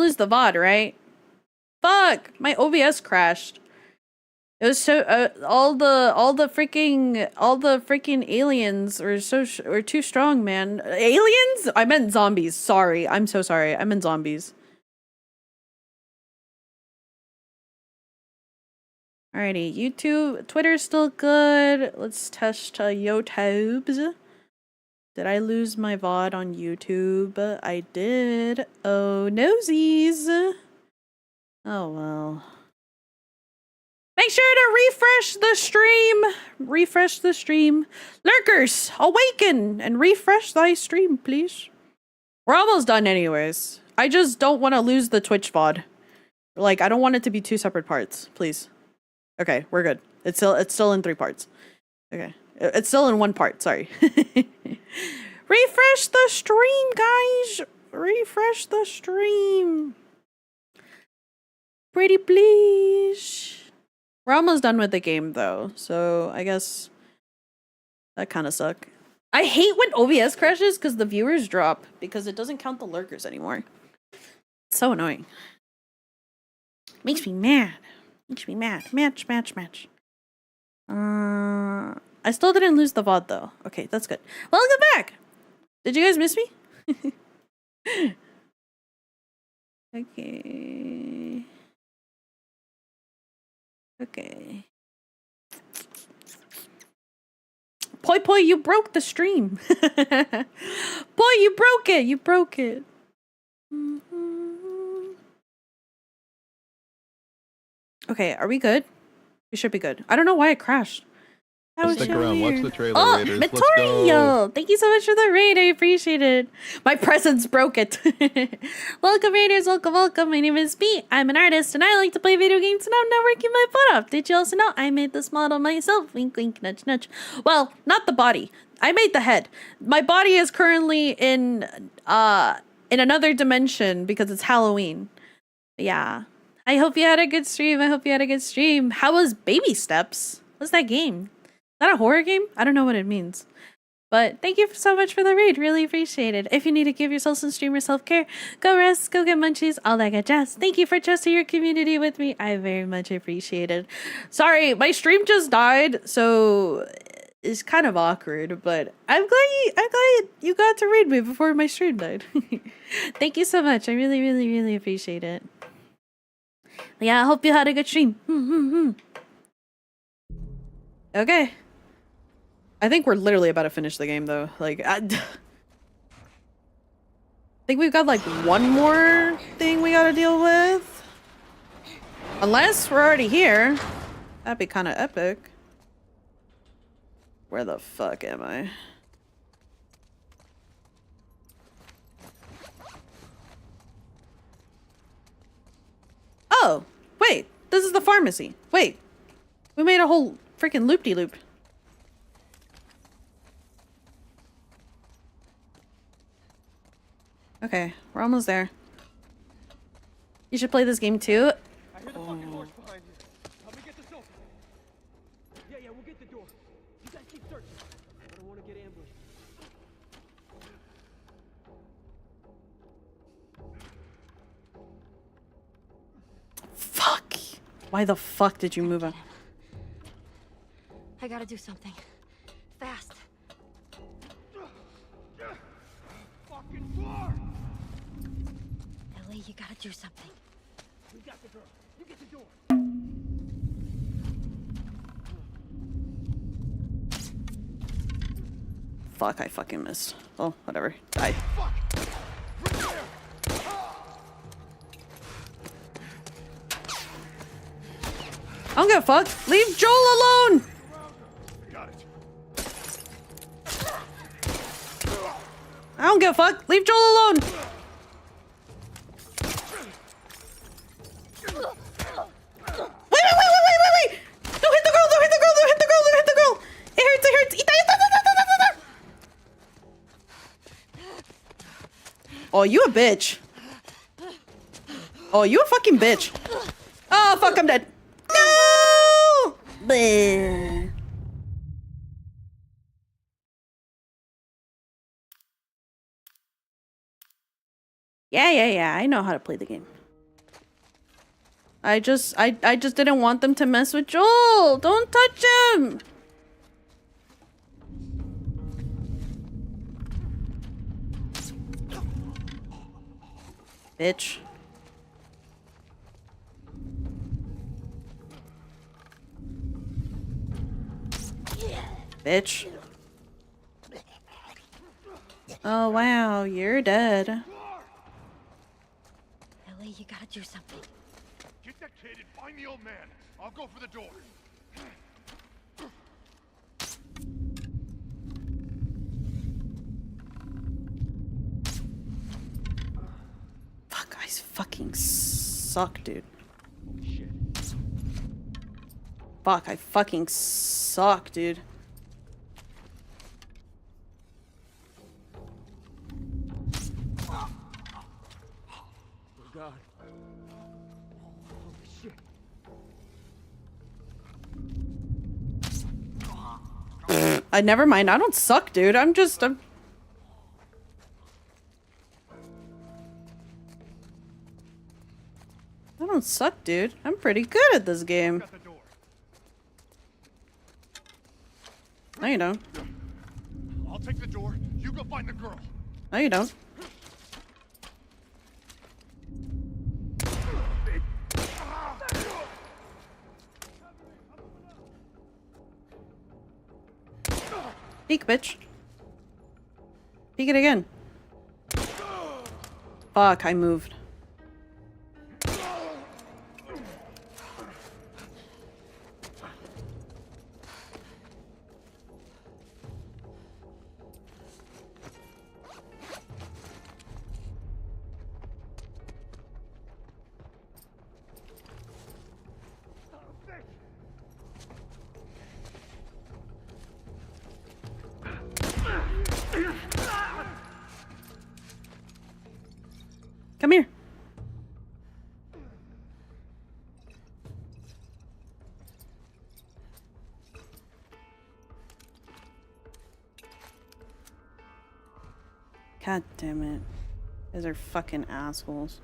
lose the VOD, right? Fuck! My OBS crashed. It was so all the freaking aliens were too strong, man. Aliens? I meant zombies. Sorry, I'm so sorry. I meant zombies. Alrighty, YouTube, Twitter's still good. Let's test YouTube's. Did I lose my VOD on YouTube? I did. Oh, nosies. Oh well. Make sure to refresh the stream. Refresh the stream. Lurkers, awaken and refresh thy stream, please. We're almost done anyways. I just don't want to lose the Twitch VOD. Like, I don't want it to be 2 separate parts, please. Okay, we're good. It's still in 3 parts. Okay. It's still in 1 part, sorry. Refresh the stream, guys. Refresh the stream. Pretty please. We're almost done with the game though, so I guess that kind of suck. I hate when OBS crashes because the viewers drop because it doesn't count the lurkers anymore. It's so annoying. Makes me mad. Makes me mad. Match. I still didn't lose the VOD though. Okay, that's good. Welcome back! Did you guys miss me? Okay. Okay. Poi, you broke the stream. Boy, you broke it. You broke it. Okay, are we good? We should be good. I don't know why it crashed. Stick around, watch the trailer, oh, Raiders. Vittorio! Thank you so much for the raid. I appreciate it. My presence broke it. Welcome, Raiders. Welcome. My name is B. I'm an artist, and I like to play video games, and I'm not working my butt off. Did you also know I made this model myself? Wink, wink, nudge, nudge. Well, not the body. I made the head. My body is currently in another dimension because it's Halloween. But yeah. I hope you had a good stream. How was Baby Steps? What's that game? Is that a horror game? I don't know what it means. But thank you so much for the raid. Really appreciate it. If you need to give yourself some streamer self-care, go rest, go get munchies, all that good jazz. Thank you for trusting your community with me. I very much appreciate it. Sorry, my stream just died, so it's kind of awkward, but I'm glad you got to read me before my stream died. Thank you so much. I really appreciate it. Yeah, I hope you had a good stream. Okay. I think we're literally about to finish the game, though. Like, I think we've got, like, 1 more thing we gotta deal with. Unless we're already here. That'd be kind of epic. Where the fuck am I? Oh, wait. This is the pharmacy. Wait. We made a whole freaking loop-de-loop. Okay, we're almost there. You should play this game too. I hear the fucking horse behind you. Help me get this open. Yeah, we'll get the door. You guys keep searching. I don't want to get ambushed. Fuck. Why the fuck did you move on? I gotta do something. Fast. Fucking door! Ellie, you gotta do something. We got the girl. You get the door. Fuck, I fucking missed. Oh, whatever. Die. Fuck! Right there! I don't give a fuck. Leave Joel alone! Got it. I don't give a fuck. Leave Joel alone! Wait! Don't hit the girl! Don't hit the girl! It hurts! Ita! Oh, you a bitch. Oh, you a fucking bitch. Oh, fuck, I'm dead. No! Bleh. Yeah. I know how to play the game. I just didn't want them to mess with Joel. Don't touch him. Bitch. Bitch. Oh wow, you're dead. Ellie, you gotta do something. Get that kid and find the old man. I'll go for the door. Fuck, I fucking suck, dude. Shit. Fuck, I fucking suck, dude. Oh God. Holy shit. Never mind. I don't suck, dude. I'm I don't suck, dude. I'm pretty good at this game. Got the door. No, you don't. I'll take the door. You go find the girl. No, you don't. Peek, bitch. Peek it again. Fuck, I moved. Come here. God damn it. These are fucking assholes.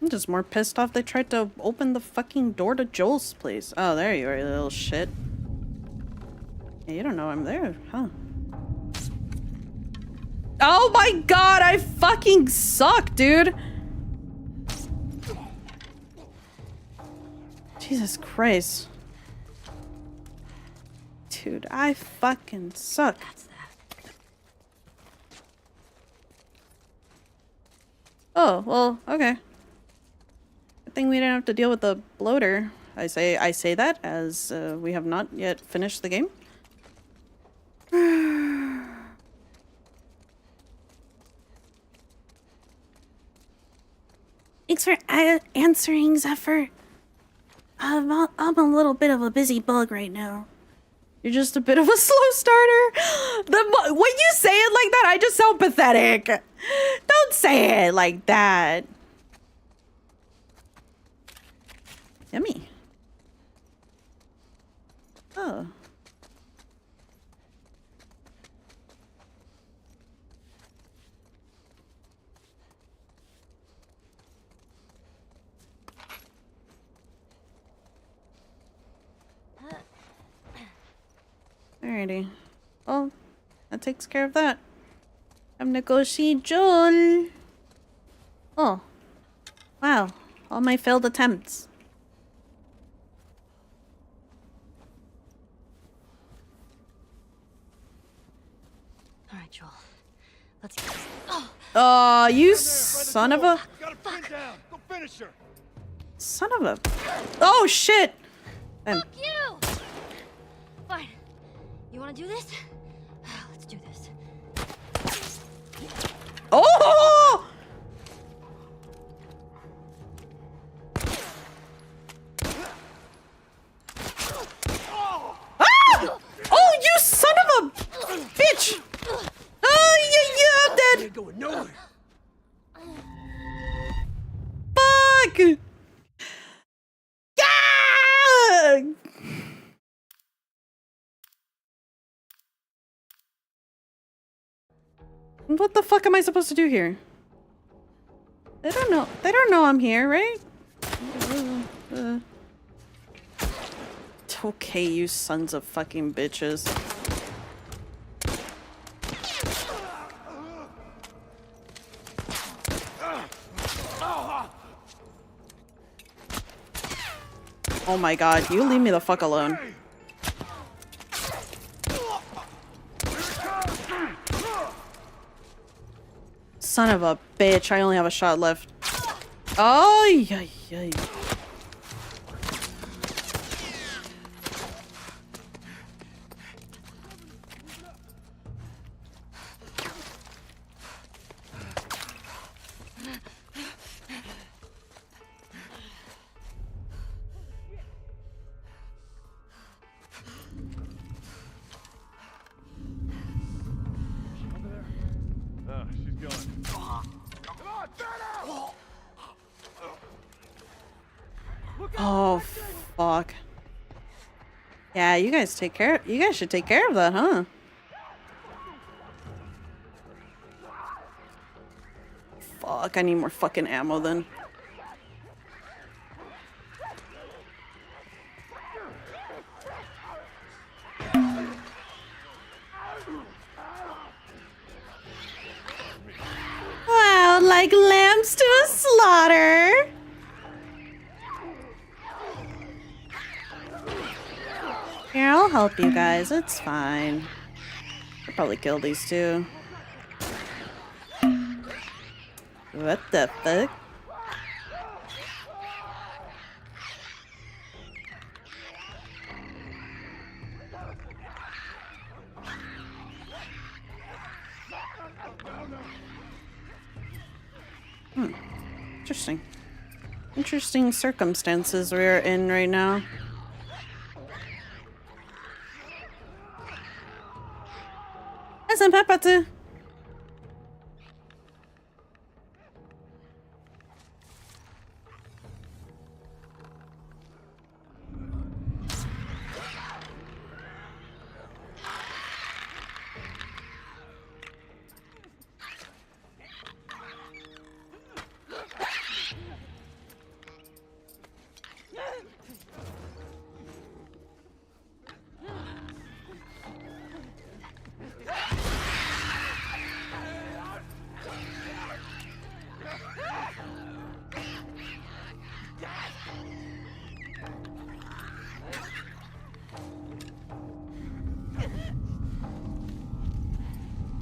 I'm just more pissed off they tried to open the fucking door to Joel's place. Oh, there you are, you little shit. Yeah, you don't know I'm there, huh? Oh my god, I fucking suck, dude! Jesus Christ. Dude, I fucking suck. That's that. Oh, well, okay. Good thing we didn't have to deal with the bloater. I say that as we have not yet finished the game. Thanks for answering, Zephyr. I'm a little bit of a busy bug right now. You're just a bit of a slow starter. When you say it like that, I just sound pathetic. Don't say it like that. Yummy. Oh. Alrighty. Well, that takes care of that. I'm gonna go see Joel. Oh. Wow. All my failed attempts. All right, Joel. Let's get this. Oh, Oh, you son of a... Got her pinned down. Go finish her. Son of a... Oh, shit! fuck you! Fine. You want to do this? Let's do this. Oh! Ah! Oh, you son of a bitch! Oh, yeah, I'm dead! Ain't going nowhere. Fuck! What the fuck am I supposed to do here? They don't know. They don't know I'm here, right? Okay, you sons of fucking bitches. Oh my god, you leave me the fuck alone. Son of a bitch, I only have a shot left. Oh, yay, yay. She's gone. Oh, fuck. Yeah, you guys take care. You guys should take care of that, huh? Fuck, I need more fucking ammo then. Wow, like lambs to a slaughter. Here, I'll help you guys. It's fine. I'll probably kill these two. What the fuck? Interesting. Interesting circumstances we're in right now. Senpai.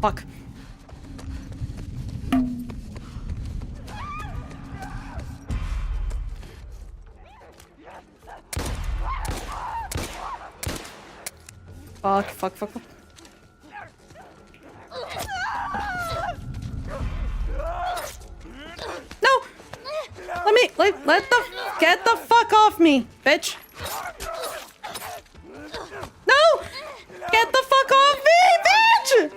Fuck. Fuck. No! Get the fuck off me, bitch! No! Get the fuck off me, bitch!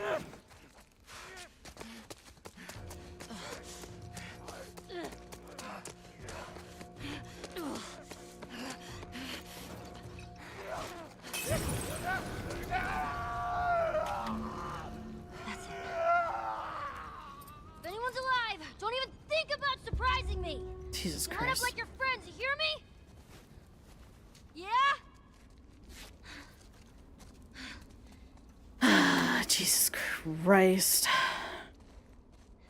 Jesus Line up Christ. like your friends, you hear me? Yeah? Jesus Christ.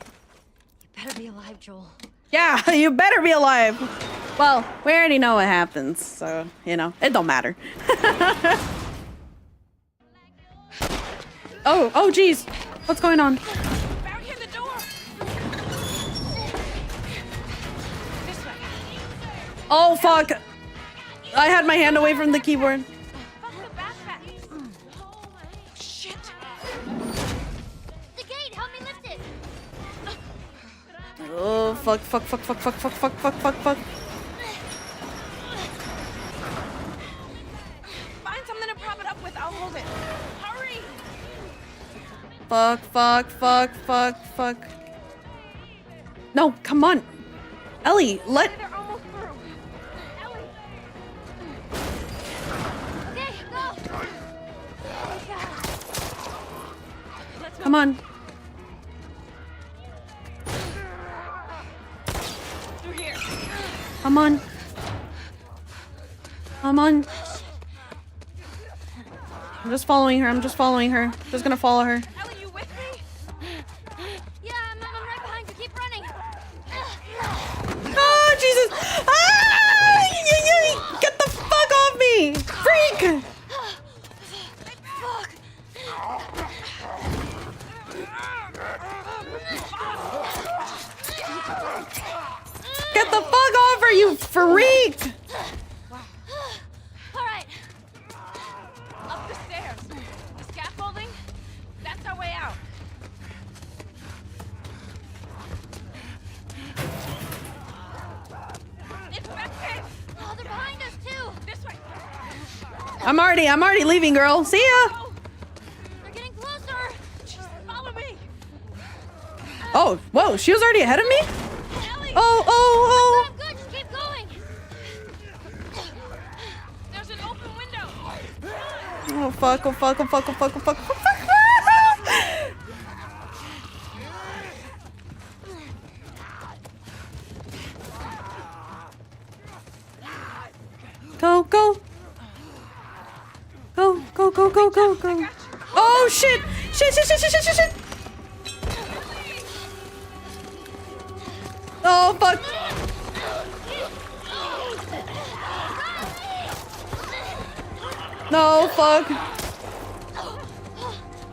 You better be alive, Joel. Yeah, you better be alive. Well, we already know what happens, so, you know, it don't matter. Oh, geez. What's going on? Barricade the door! This way. Oh, fuck. I had my hand away from the keyboard. Fuck the backpack. Shit. The gate, help me lift it. Oh, fuck. Find something to prop it up with. I'll hold it. Hurry! Fuck. No, come on. Ellie, let... They're almost through. Ellie! Okay, go. Let's go. Come on. on. Come on. I'm just following her. I'm just following her. Just gonna follow her. Ellie, you with me? Yeah, I'm right behind you. Keep running. Oh, Jesus! Ah! Get the fuck off me! Freak! Fuck. Get the fuck off her, you freak! All right. Up the stairs. The scaffolding? That's our way out. It's back there. Oh, they're behind us too. This way. I'm already leaving, girl. See ya! Oh, They're getting closer. just follow me. Oh, whoa, she was already ahead of me? Ellie, Oh. I'm good. Just keep going. there's an open window. Oh, fuck. Go. Go. Oh, shit. Shit. Oh, fuck. No, fuck.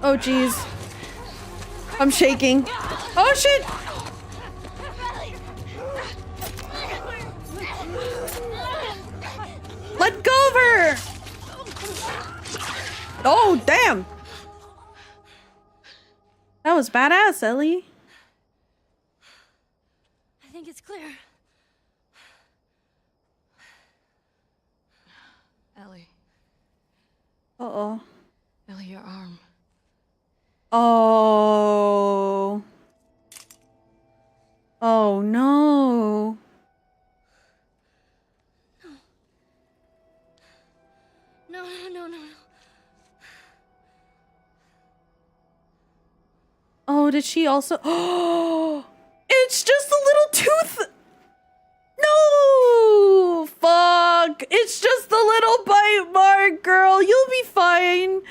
Oh, jeez. I'm shaking. Oh, shit. Let go of her. Oh, damn. That was badass, Ellie. I think it's clear. Ellie, Uh-oh. Ellie, your arm. Oh. Oh, no. No. Oh, did she also? Oh, it's just a little tooth. No, fuck. It's just a little bite mark, girl. You'll be fine.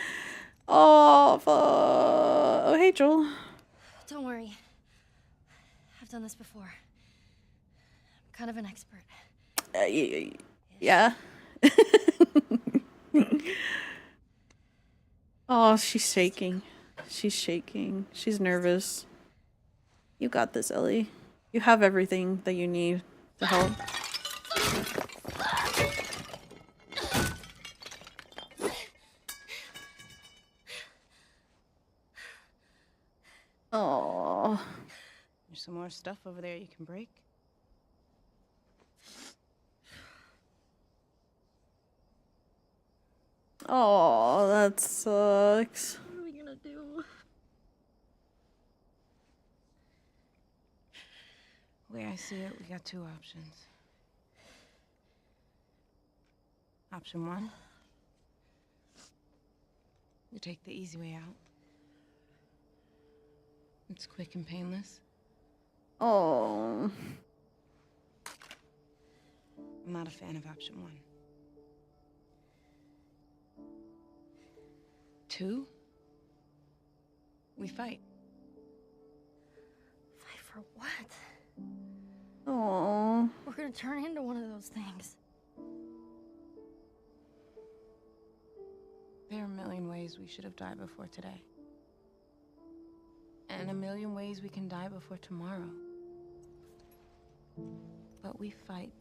Oh, fuck. Oh, hey, Joel. Don't worry. I've done this before. I'm kind of an expert. Yeah. Oh, she's shaking. She's nervous. You got this, Ellie. You have everything that you need to help. Oh. There's some more stuff over there you can break. Oh, that sucks. What are we gonna do? The way I see it, we got two options. Option one, you take the easy way out. It's quick and painless. Oh. I'm not a fan of option one. Two, we fight. Fight for what? Oh. We're gonna turn into one of those things. There are a million ways we should have died before today. And a million ways we can die before tomorrow. But we fight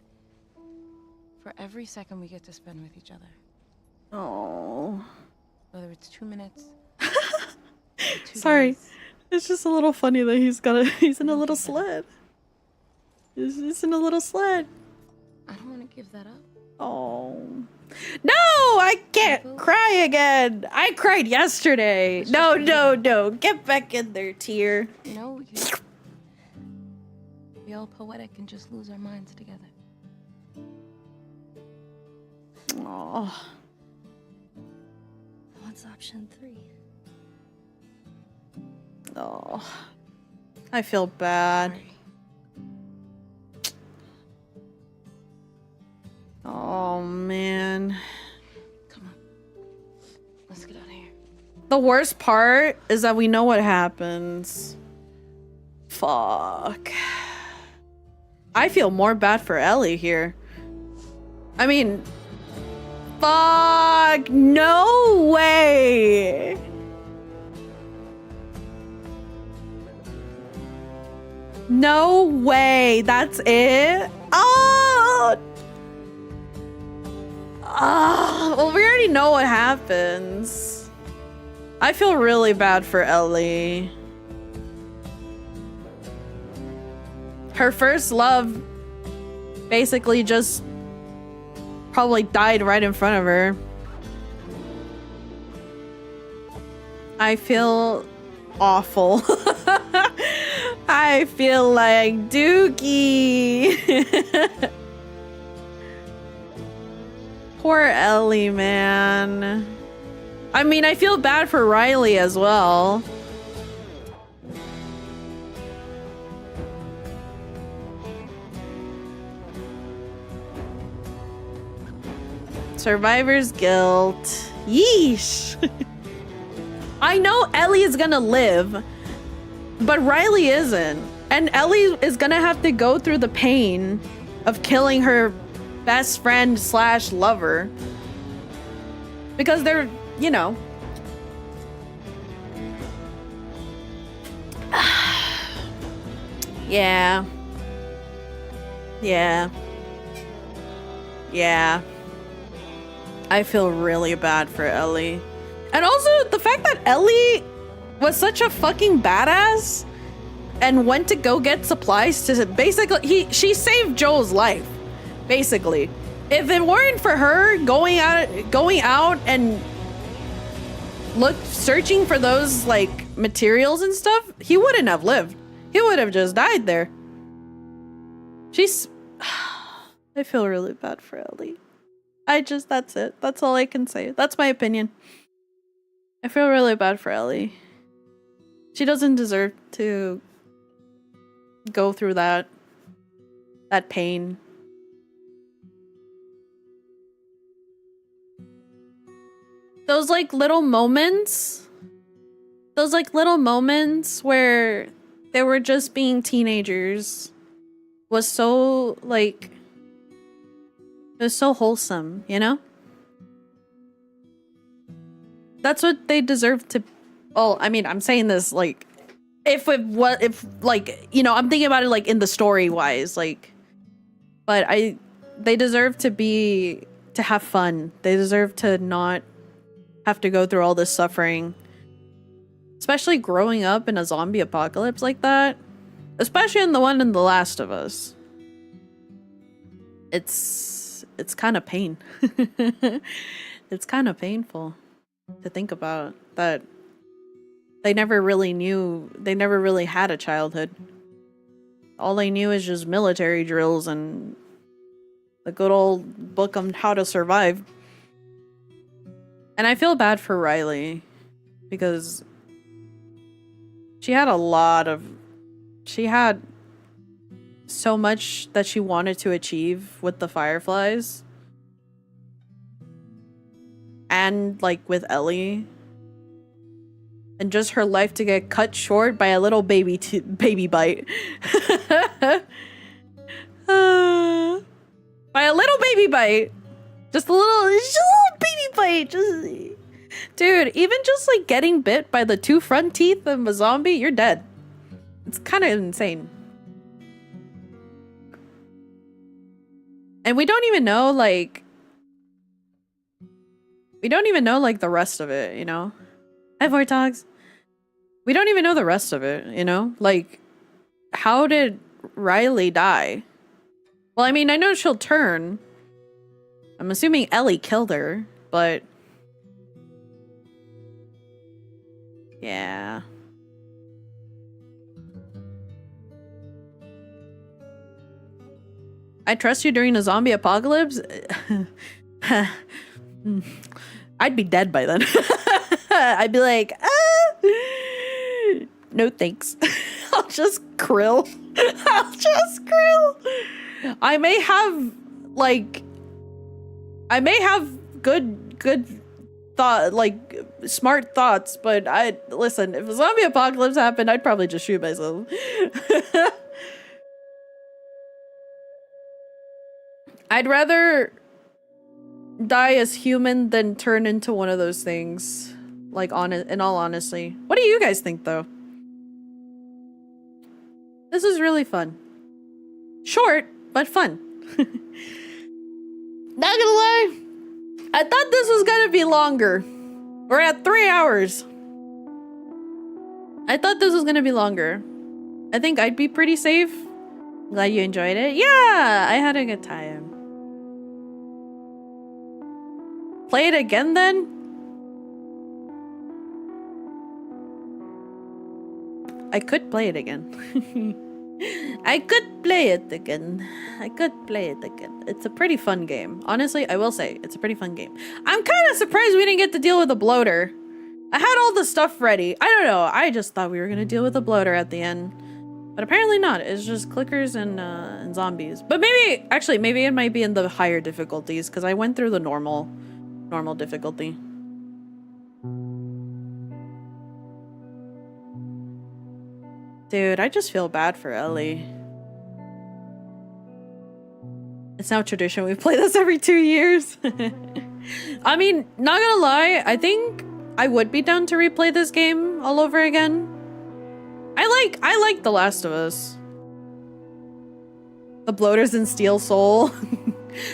for every second we get to spend with each other. Oh. Whether it's 2 minutes. Sorry. Days. It's just a little funny that he's in a little sled. He's in a little sled. I don't want to give that up. Oh. No, I can't cry again. I cried yesterday. No. Get back in there, tear. You know, we can be all poetic and just lose our minds together. Oh. What's option 3? Oh. I feel bad. Sorry. Oh, man. Come on. Let's get out of here. The worst part is that we know what happens. Fuck. I feel more bad for Ellie here. I mean, fuck, no way. No way, that's it? Oh! Well, we already know what happens. I feel really bad for Ellie. Her first love basically just probably died right in front of her. I feel awful. I feel like Dookie. Poor Ellie, man. I mean, I feel bad for Riley as well. Survivor's guilt. Yeesh. I know Ellie is gonna live, but Riley isn't. And Ellie is gonna have to go through the pain of killing her best friend slash lover. Because they're, you know. Yeah. Yeah. Yeah. I feel really bad for Ellie. And also the fact that Ellie was such a fucking badass and went to go get supplies to basically she saved Joel's life. Basically. If it weren't for her going out and searching for those like materials and stuff, he wouldn't have lived. He would have just died there. I feel really bad for Ellie. That's it. That's all I can say. That's my opinion. I feel really bad for Ellie. She doesn't deserve to go through that pain. Those little moments where they were just being teenagers was so it was so wholesome, you know? That's what they deserve to. Well, I mean, I'm saying this I'm thinking about it in the story wise, but they deserve to have fun. They deserve to not have to go through all this suffering, especially growing up in a zombie apocalypse like that, especially in the one in The Last of Us. It's kind of pain. It's kind of painful to think about that they never really had a childhood. All they knew is just military drills and the good old book on how to survive. And I feel bad for Riley because she had so much that she wanted to achieve with the Fireflies. And with Ellie. And just her life to get cut short by a little baby bite. By a little baby bite. Just a little baby bite. Dude, even just getting bit by the 2 front teeth of a zombie, you're dead. It's kind of insane. And we don't even know the rest of it, you know? Hi, Vortogs. We don't even know the rest of it, you know? How did Riley die? Well, I mean, I know she'll turn. I'm assuming Ellie killed her, but... yeah. I trust you during a zombie apocalypse? I'd be dead by then. I'd be like, no thanks. I'll just krill. I may have I may have good thought, like smart thoughts, but listen, if a zombie apocalypse happened, I'd probably just shoot myself. I'd rather die as human than turn into one of those things. Like, in all honesty. What do you guys think, though? This is really fun. Short, but fun. Not gonna lie, I thought this was gonna be longer. We're at 3 hours. I thought this was gonna be longer. I think I'd be pretty safe. Glad you enjoyed it. Yeah, I had a good time. Play it again then? I could play it again. I could play it again. It's a pretty fun game. Honestly, I will say, it's a pretty fun game. I'm kind of surprised we didn't get to deal with the bloater. I had all the stuff ready. I don't know. I just thought we were going to deal with the bloater at the end. But apparently not. It's just clickers and zombies. But maybe, actually, maybe it might be in the higher difficulties because I went through the normal difficulty. Dude, I just feel bad for Ellie. It's now tradition. We play this every 2 years. I mean, not gonna lie, I think I would be down to replay this game all over again. I like The Last of Us. The bloaters in Steel Soul.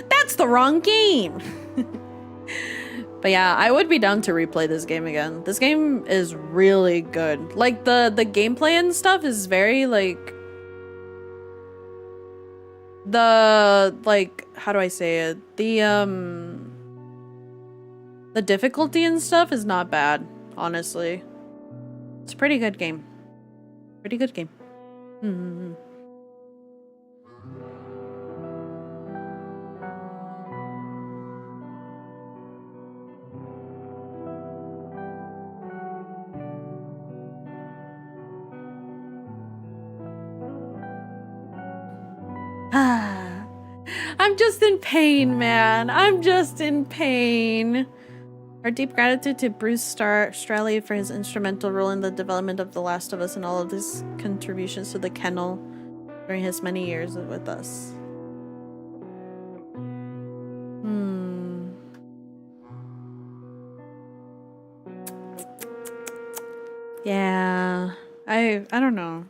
That's the wrong game. But yeah, I would be down to replay this game again. This game is really good. Like the gameplay and stuff is very like how do I say it? The difficulty and stuff is not bad, honestly. It's a pretty good game. Pretty good game. Mm-hmm. I'm just in pain, man. I'm just in pain. Our deep gratitude to Bruce Straley for his instrumental role in the development of The Last of Us and all of his contributions to the kennel during his many years with us. Yeah. I don't know.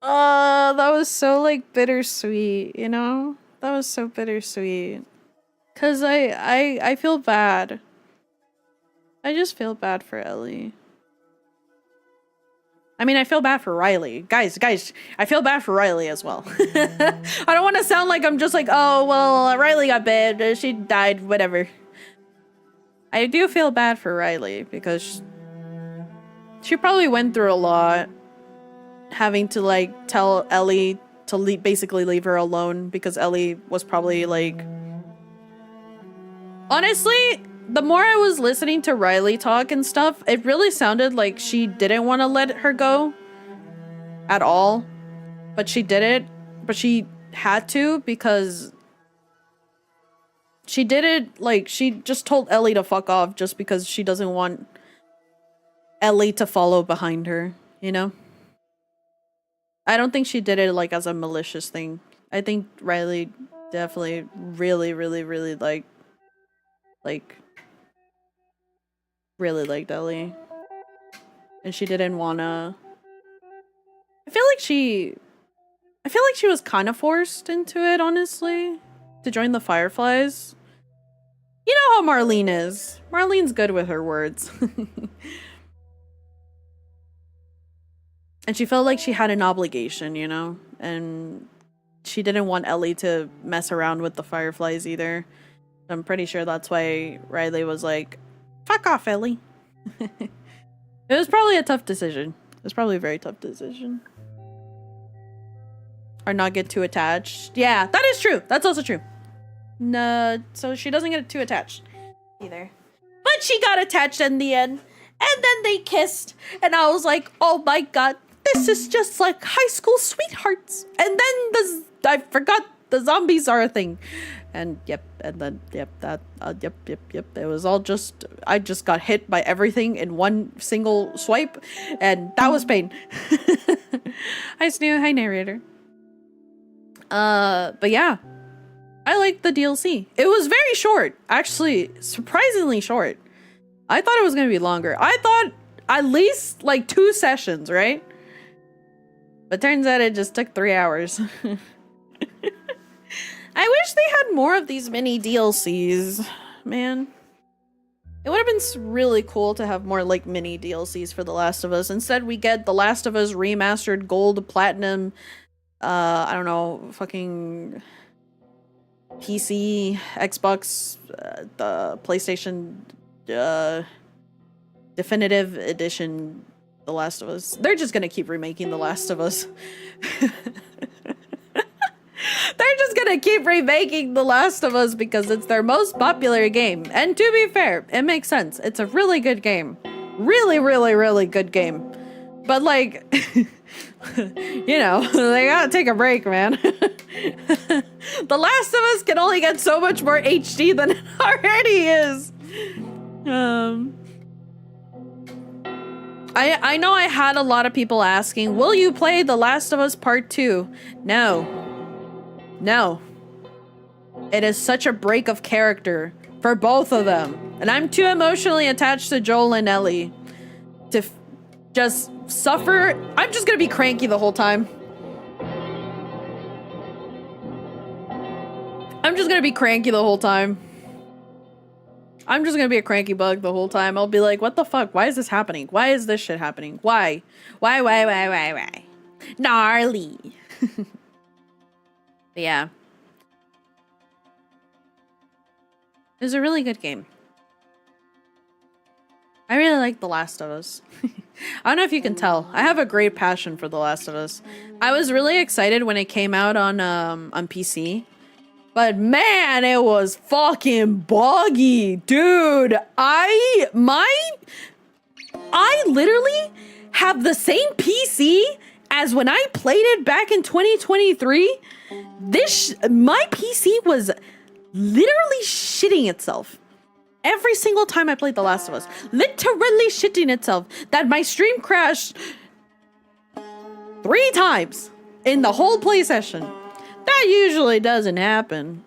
That was so like bittersweet, you know? That was so bittersweet. Cause I feel bad. I just feel bad for Ellie. I mean, I feel bad for Riley. Guys, I feel bad for Riley as well. I don't want to sound like I'm just like, oh, well, Riley got bad. She died, whatever. I do feel bad for Riley because she probably went through a lot. Having to like tell Ellie to basically leave her alone because Ellie was probably like... Honestly, the more I was listening to Riley talk and stuff, it really sounded like she didn't want to let her go at all. But she did it. But she had to because she did it like she just told Ellie to fuck off just because she doesn't want Ellie to follow behind her, you know? I don't think she did it like as a malicious thing. I think Riley definitely really liked Ellie. And she didn't wanna... I feel like she was kind of forced into it, honestly. To join the Fireflies. You know how Marlene is. Marlene's good with her words. And she felt like she had an obligation, you know? And she didn't want Ellie to mess around with the Fireflies either. I'm pretty sure that's why Riley was like, fuck off, Ellie. It was probably a tough decision. It was probably a very tough decision. Or not get too attached. Yeah, that is true. That's also true. No, so she doesn't get too attached either. But she got attached in the end. And then they kissed. And I was like, oh my god. This is just like high school sweethearts. And then I forgot the zombies are a thing. And yep, and then yep, it was all just, I just got hit by everything in one single swipe, and that was pain. Hi Snoo, hi narrator. But yeah, I liked the DLC. It was very short, actually, surprisingly short. I thought it was gonna be longer. I thought at least like 2 sessions, right? But turns out it just took 3 hours. I wish they had more of these mini DLCs, man. It would have been really cool to have more like mini DLCs for The Last of Us. Instead, we get The Last of Us remastered gold, platinum, I don't know, fucking PC, Xbox, the PlayStation, definitive edition The Last of Us. They're just gonna keep remaking The Last of Us. They're just gonna keep remaking The Last of Us because it's their most popular game. And to be fair, it makes sense. It's a really good game. Really, really, really good game. But like, you know, they gotta take a break, man. The Last of Us can only get so much more HD than it already is. I know I had a lot of people asking, will you play The Last of Us Part 2? No. No. It is such a break of character for both of them. And I'm too emotionally attached to Joel and Ellie to just suffer. I'm just gonna be cranky the whole time. I'm just gonna be cranky the whole time. I'm just gonna be a cranky bug the whole time. I'll be like, what the fuck? Why is this happening? Why is this shit happening? Why? Why? Gnarly. But yeah. It was a really good game. I really like The Last of Us. I don't know if you can tell. I have a great passion for The Last of Us. I was really excited when it came out on PC. But man, it was fucking buggy. Dude, I literally have the same PC as when I played it back in 2023. My PC was literally shitting itself. Every single time I played The Last of Us. Literally shitting itself. That my stream crashed 3 times in the whole play session. That usually doesn't happen.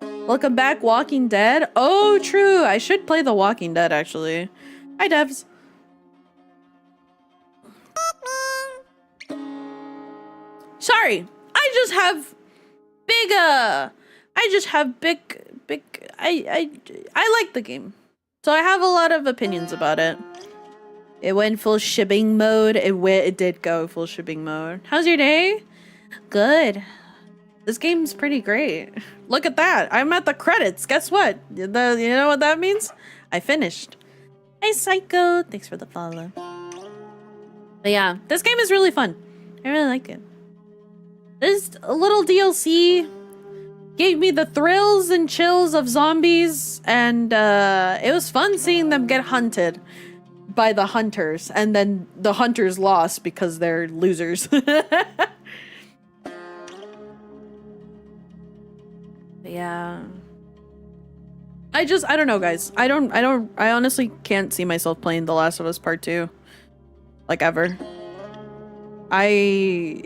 Welcome back, Walking Dead. Oh, true. I should play The Walking Dead, actually. Hi, devs. Sorry. I like the game. So I have a lot of opinions about it. It went full shipping mode. It did go full shipping mode. How's your day? Good. This game's pretty great. Look at that. I'm at the credits. Guess what? You know what that means? I finished. Hey, Psycho. Thanks for the follow. But yeah, this game is really fun. I really like it. This little DLC gave me the thrills and chills of zombies, and it was fun seeing them get hunted by the hunters, and then the hunters lost because they're losers. Yeah. I don't know, guys. I honestly can't see myself playing The Last of Us Part 2. Like, ever. I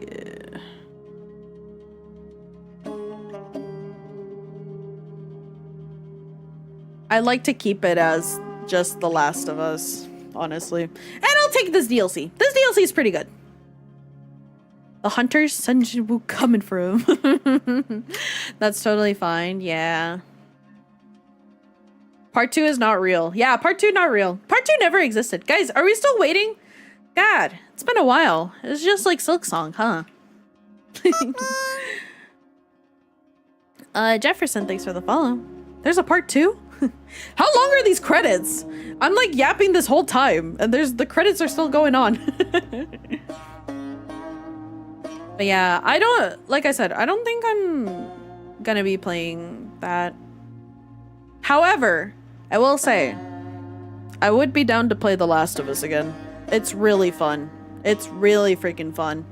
like to keep it as just The Last of Us, honestly. And I'll take this DLC. This DLC is pretty good. The hunters, Sun Jinwoo coming for him. That's totally fine, yeah. Part 2 is not real. Yeah, Part 2 not real. Part 2 never existed. Guys, are we still waiting? God, it's been a while. It's just like Silksong, huh? Jefferson, thanks for the follow. There's a Part 2? How long are these credits? I'm like yapping this whole time, and the credits are still going on. But yeah, like I said, I don't think I'm gonna be playing that. However, I will say, I would be down to play The Last of Us again. It's really fun. It's really freaking fun.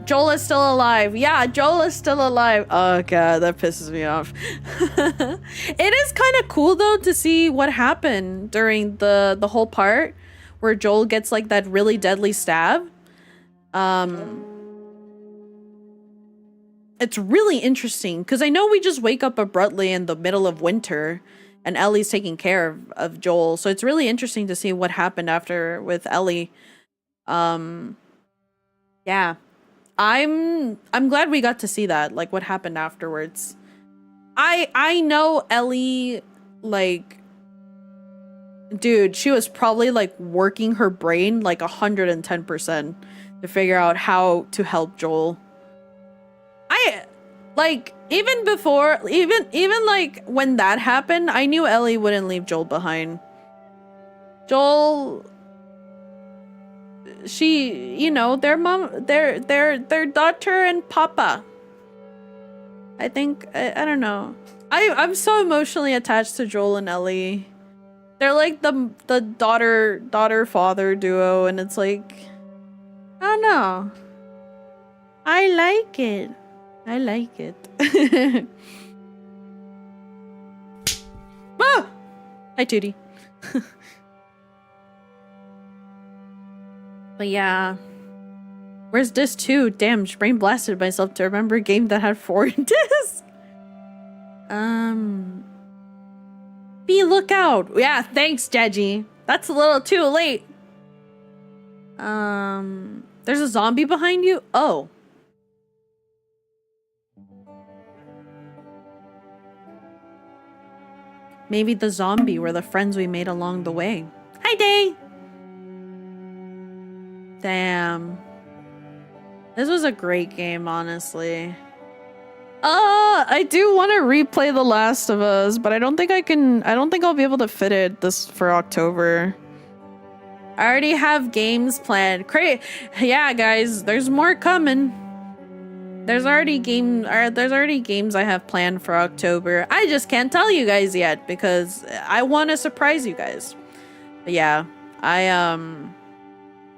Joel is still alive. Yeah, Joel is still alive. Oh god, that pisses me off. It is kind of cool though to see what happened during the whole part where Joel gets like that really deadly stab. It's really interesting because I know we just wake up abruptly in the middle of winter and Ellie's taking care of Joel. So it's really interesting to see what happened after with Ellie. Yeah. I'm glad we got to see that, like what happened afterwards. I know Ellie, like, dude, she was probably like working her brain like 110% to figure out how to help Joel. Like, even before, even like when that happened, I knew Ellie wouldn't leave Joel behind. Joel, she, you know, their mom, their daughter and papa. I think, I don't know. I'm so emotionally attached to Joel and Ellie. They're like the daughter-father duo, and it's like, I don't know. I like it. I like it. Ah! Hi, Tootie. But yeah. Where's disc 2? Damn, brain blasted myself to remember a game that had 4 discs. Be lookout. Yeah, thanks, Jeji. That's a little too late. There's a zombie behind you? Oh. Maybe the zombie were the friends we made along the way. Hi, Day! Damn. This was a great game, honestly. I do want to replay The Last of Us, but I don't think I don't think I'll be able to fit it for October. I already have games planned. Yeah, guys, there's more coming. There's already games I have planned for October. I just can't tell you guys yet because I want to surprise you guys. But yeah, I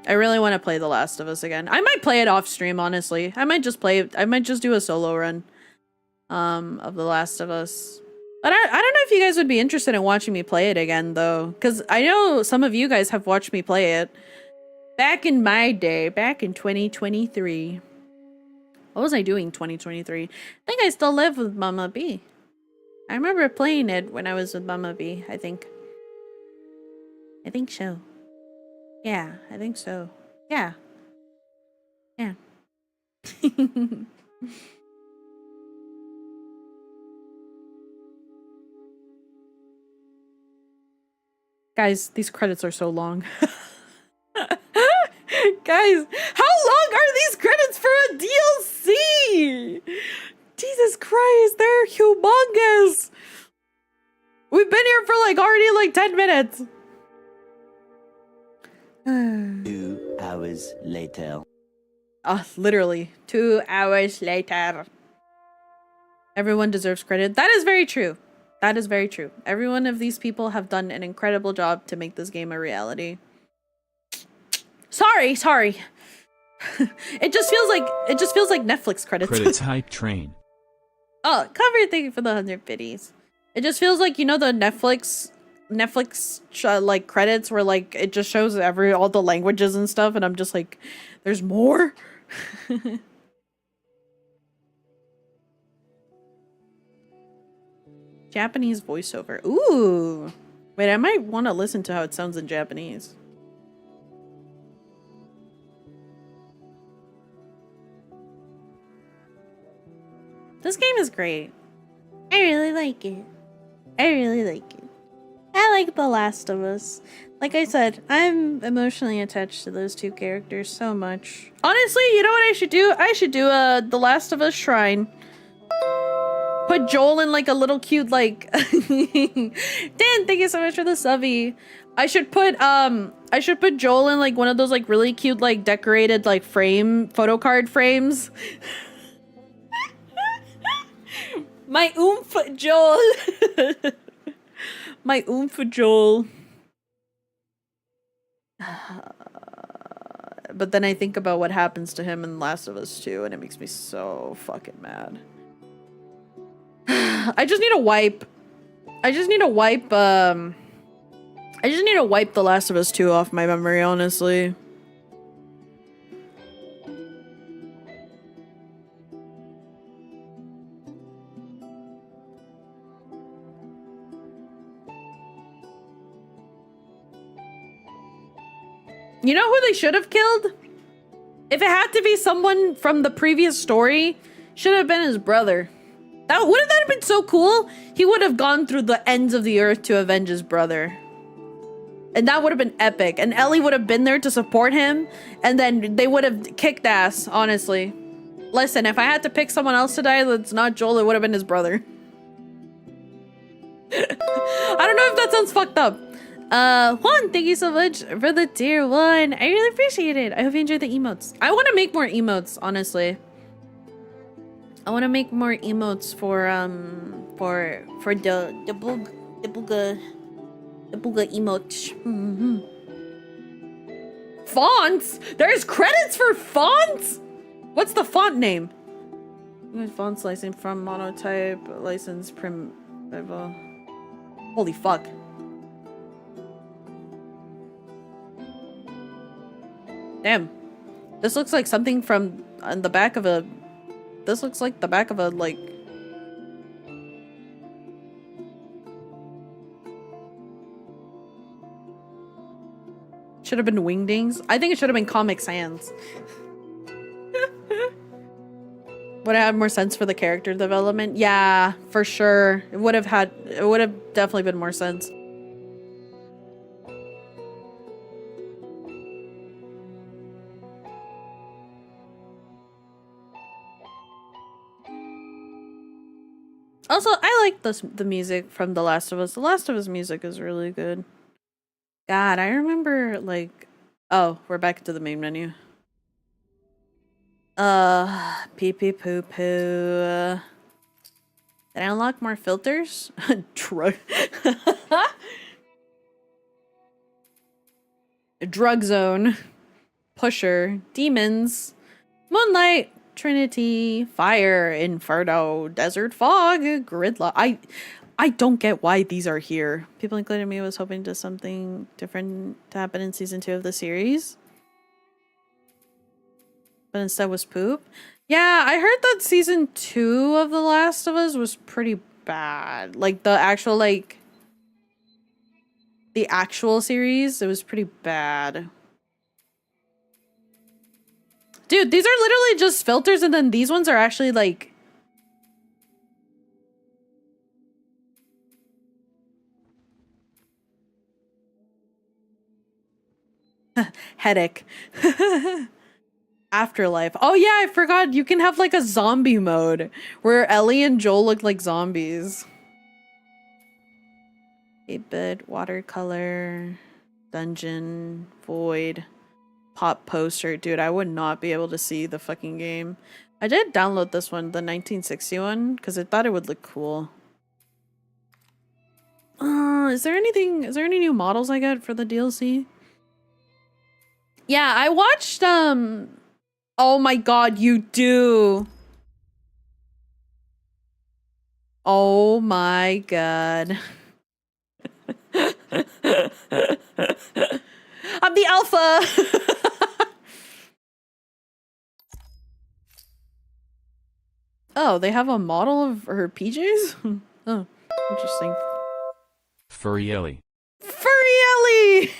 really want to play The Last of Us again. I might play it off stream, honestly. I might just do a solo run of The Last of Us. But I don't know if you guys would be interested in watching me play it again though, because I know some of you guys have watched me play it back in my day, back in 2023. What was I doing 2023? I think I still live with Mama B. I remember playing it when I was with Mama B, I think. I think so. Yeah, I think so. Yeah. Yeah. Guys, these credits are so long. Guys, how long are these credits for a DLC? Jesus Christ, they're humongous. We've been here for like already like 10 minutes. 2 hours later. Literally 2 hours later. Everyone deserves credit. That is very true. That is very true. Every one of these people have done an incredible job to make this game a reality. Sorry. It just feels like Netflix credits. Credits hype train. Oh, cover, thank you for the 100 biddies. It just feels like, you know, the Netflix like credits where like it just shows all the languages and stuff, and I'm just like, there's more. Japanese voiceover. Ooh. Wait, I might want to listen to how it sounds in Japanese. This game is great. I really like it. I like The Last of Us. Like I said, I'm emotionally attached to those two characters so much. Honestly, you know what I should do? I should do a The Last of Us shrine. Put Joel in like a little cute like Dan, thank you so much for the subby. I should put Joel in like one of those like really cute like decorated like photo card frames. My oomph Joel. My oomph Joel. but then I think about what happens to him in Last of Us 2, and it makes me so fucking mad. I just need to wipe. I just need to wipe The Last of Us 2 off my memory, honestly. You know who they should have killed? If it had to be someone from the previous story, should have been his brother. Wouldn't that have been so cool? He would have gone through the ends of the earth to avenge his brother. And that would have been epic. And Ellie would have been there to support him. And then they would have kicked ass, honestly. Listen, if I had to pick someone else to die that's not Joel, it would have been his brother. I don't know if that sounds fucked up. Juan, thank you so much for the tier 1. I really appreciate it. I hope you enjoyed the emotes. I want to make more emotes, honestly. I want to make more emotes for the booga emote. Fonts? There's credits for fonts? What's the font name? Fonts license from monotype license prim. Holy fuck. Damn. This looks like something from on the back of a. This looks like the back of a, like. Should have been Wingdings. I think it should have been Comic Sans. Would have had more sense for the character development? Yeah, for sure. It would have definitely been more sense. Also, I like the music from The Last of Us. The Last of Us music is really good. God, I remember, like... Oh, we're back to the main menu. Pee pee poo poo. Did I unlock more filters? Drug... Drug Zone. Pusher. Demons. Moonlight. Trinity, Fire, Inferno, Desert Fog, Gridlock. I don't get why these are here. People including me was hoping to something different to happen in season 2 of the series. But instead was poop. Yeah, I heard that season 2 of The Last of Us was pretty bad. Like the actual series, it was pretty bad. Dude, these are literally just filters, and then these ones are actually like... Headache. Afterlife. Oh yeah, I forgot. You can have like a zombie mode where Ellie and Joel look like zombies. 8-bit, watercolor, dungeon, void. Pop poster. Dude, I would not be able to see the fucking game. I did download this one, the 1960 one, because I thought it would look cool. Is there any new models I got for the DLC? Yeah, I watched, oh my god, you do. Oh my god. I'm the alpha! Oh, they have a model of her PJs? Oh, interesting. Furry Ellie. Furry Ellie!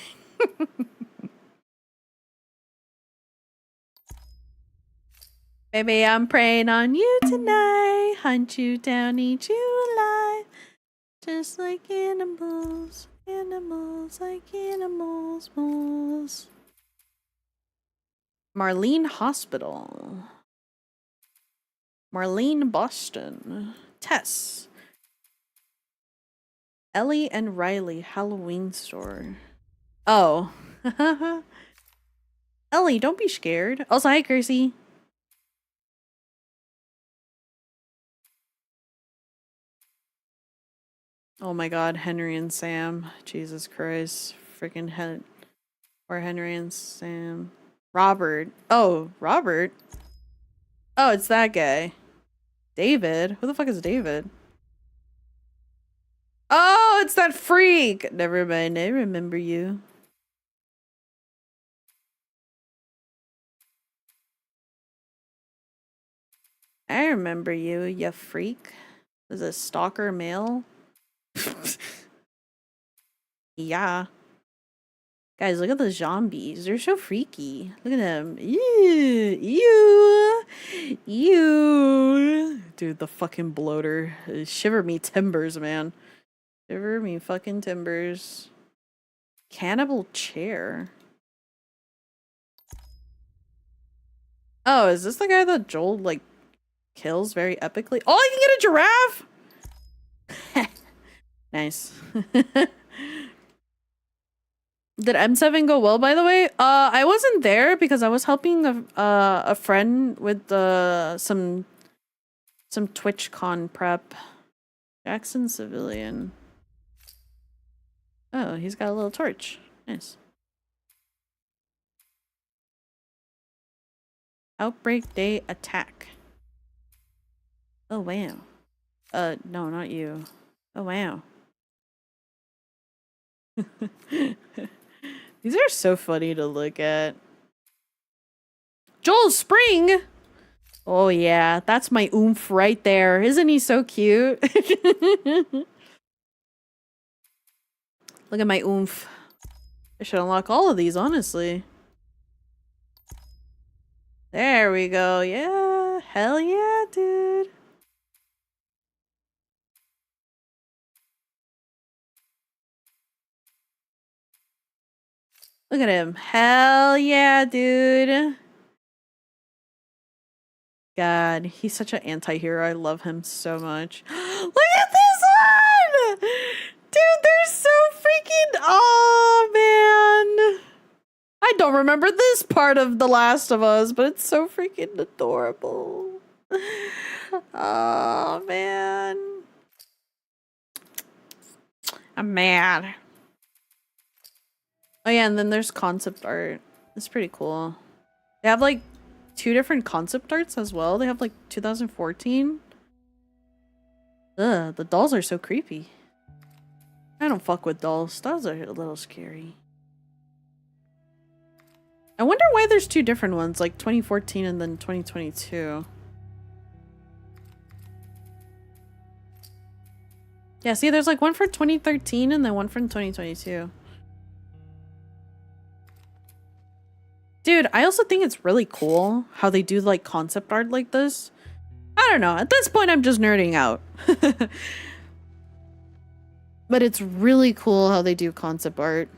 Baby, I'm praying on you tonight. Hunt you down, eat you alive. Just like animals. Animals like animals. Moles. Marlene Hospital. Marlene Boston. Tess. Ellie and Riley Halloween store. Oh. Ellie, don't be scared. Also, hi, Gracie. Oh my god, Henry and Sam. Jesus Christ. Freaking or Henry and Sam. Robert. Oh, Robert. Oh, it's that guy. David. Who the fuck is David? Oh, it's that freak. Never mind. I remember you. I remember you, you freak. Was a stalker male? Yeah. Guys, look at the zombies. They're so freaky. Look at them. Ew. Ew. Ew. Dude, the fucking bloater. Shiver me timbers, man. Shiver me fucking timbers. Cannibal chair. Oh, is this the guy that Joel, like, kills very epically? Oh, I can get a giraffe! Nice. Did M7 go well, by the way? I wasn't there because I was helping a friend with some TwitchCon prep. Jackson Civilian. Oh, he's got a little torch. Nice. Outbreak Day attack. Oh, wow. No, not you. Oh, wow. These are so funny to look at. Joel Spring! Oh, yeah. That's my oomph right there. Isn't he so cute? Look at my oomph. I should unlock all of these, honestly. There we go. Yeah. Hell yeah, dude. Look at him. Hell yeah, dude. God, he's such an anti-hero. I love him so much. Look at this one! Dude, they're so freaking... Oh, man. I don't remember this part of The Last of Us, but it's so freaking adorable. Oh, man. I'm mad. Oh, yeah, and then there's concept art. It's pretty cool. They have, like, 2 different concept arts as well. They have, like, 2014. Ugh, the dolls are so creepy. I don't fuck with dolls. Dolls are a little scary. I wonder why there's 2 different ones, like 2014 and then 2022. Yeah, see, there's like one for 2013 and then one from 2022. Dude, I also think it's really cool how they do like concept art like this. I don't know. At this point, I'm just nerding out. But it's really cool how they do concept art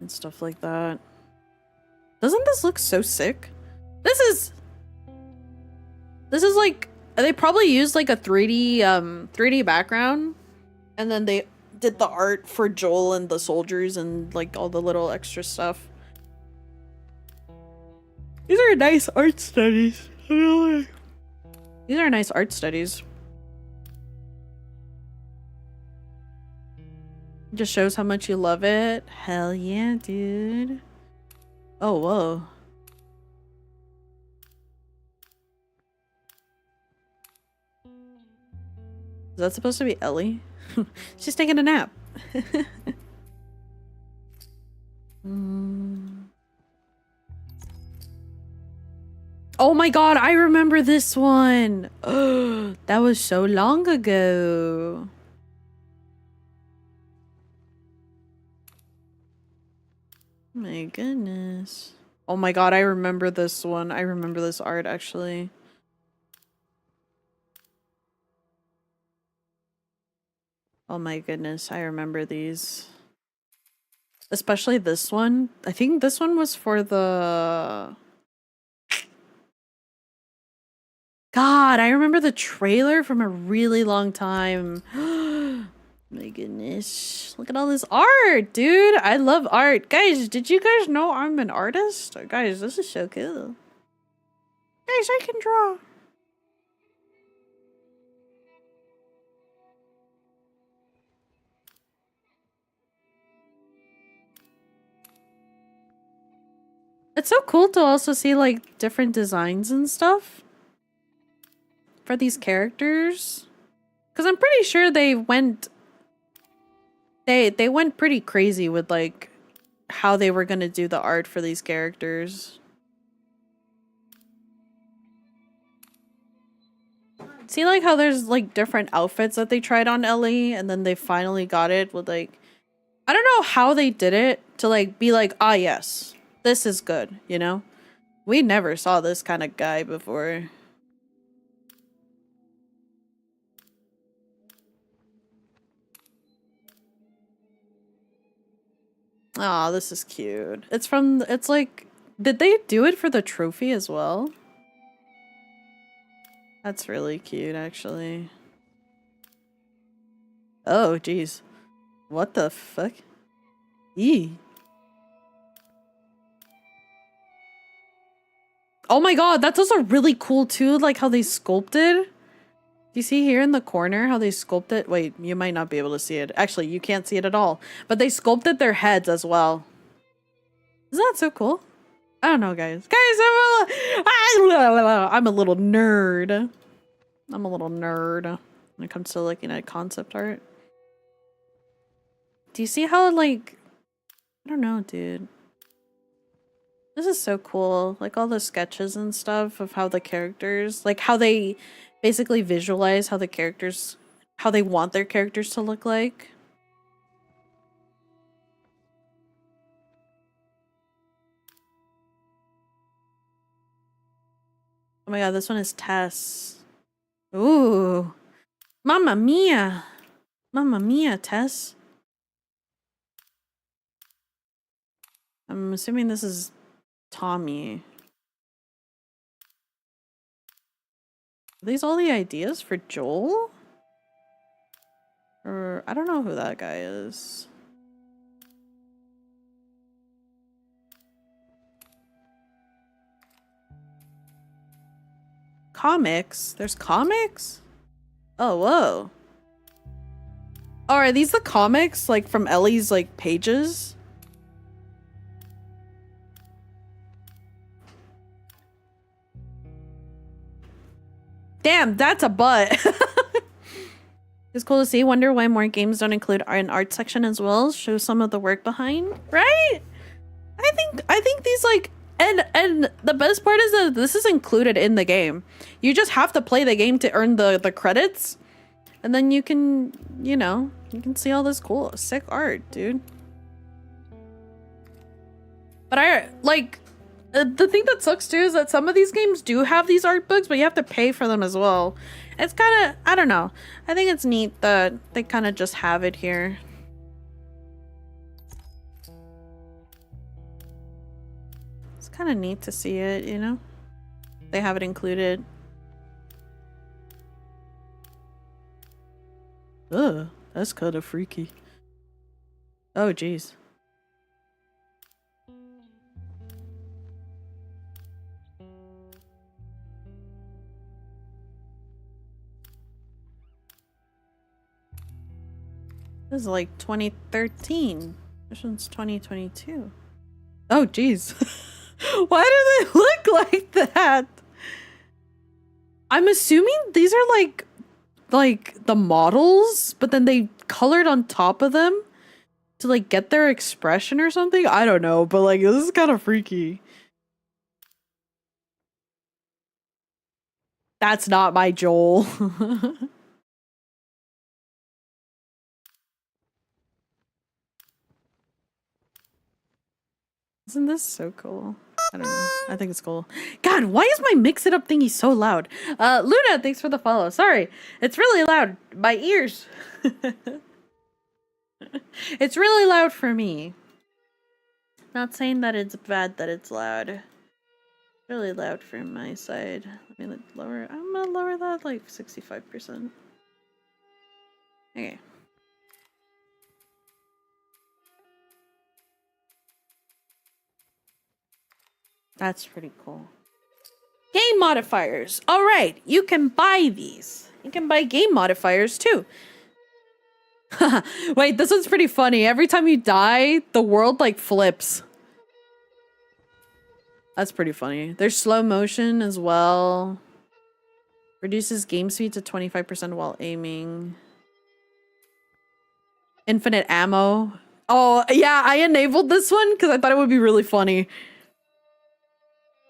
and stuff like that. Doesn't this look so sick? This is like, they probably used like a 3D background, and then they did the art for Joel and the soldiers and like all the little extra stuff. These are nice art studies. These are nice art studies. Just shows how much you love it. Hell yeah, dude. Oh, whoa. Is that supposed to be Ellie? She's taking a nap. Oh my god, I remember this one. Oh, that was so long ago. My goodness. Oh my god, I remember this one. I remember this art, actually. Oh my goodness, I remember these. Especially this one. I think this one was for the... God, I remember the trailer from a really long time. My goodness. Look at all this art, dude. I love art. Guys, did you guys know I'm an artist? Guys, this is so cool. Guys, I can draw. It's so cool to also see like different designs and stuff for these characters. Cause I'm pretty sure they went pretty crazy with like how they were gonna do the art for these characters. See like how there's like different outfits that they tried on Ellie and then they finally got it with like, I don't know how they did it to like be like, ah yes, this is good, you know? We never saw this kind of guy before. Aw, this is cute. It's like, did they do it for the trophy as well? That's really cute, actually. Oh, jeez. What the fuck? Eee. Oh my god, that's also really cool too, like how they sculpted. Do you see here in the corner how they sculpted? Wait, you might not be able to see it. Actually, you can't see it at all. But they sculpted their heads as well. Isn't that so cool? I don't know, guys. I'm a little nerd. I'm a little nerd when it comes to looking at concept art. Do you see how, like... I don't know, dude. This is so cool. Like, all the sketches and stuff of how the characters... Like, how they basically visualize how the characters... How they want their characters to look like. Oh my god, this one is Tess. Ooh. Mamma mia. Mamma mia, Tess. I'm assuming this is Tommy. Are these all the ideas for Joel? Or I don't know who that guy is. Comics? There's comics? Oh, whoa. Oh, are these the comics, like, from Ellie's, like, pages? Damn, that's a butt. It's cool to see. Wonder why more games don't include an art section as well. Show some of the work behind, right? I think these like and the best part is that this is included in the game. You just have to play the game to earn the credits, and then you can, you know, you can see all this cool, sick art, dude. But I like the thing that sucks too is that some of these games do have these art books, but you have to pay for them as well. It's kind of, I don't know. I think it's neat that they kind of just have it here. It's kind of neat to see it, you know? They have it included. Ugh, that's kind of freaky. Oh, geez. This is like 2013. This one's 2022. Oh, geez. Why do they look like that? I'm assuming these are like the models, but then they colored on top of them to like get their expression or something. I don't know, but like this is kind of freaky. That's not my Joel. Isn't this so cool? I don't know. I think it's cool. God, why is my mix it up thingy so loud? Luna, thanks for the follow. Sorry. It's really loud. My ears. It's really loud for me. Not saying that it's bad that it's loud. Really loud from my side. Let me lower. I'm gonna lower that like 65%. Okay. That's pretty cool. Game modifiers. All right, you can buy these. You can buy game modifiers too. Wait, this one's pretty funny. Every time you die, the world like flips. That's pretty funny. There's slow motion as well. Reduces game speed to 25% while aiming. Infinite ammo. Oh, yeah, I enabled this one because I thought it would be really funny.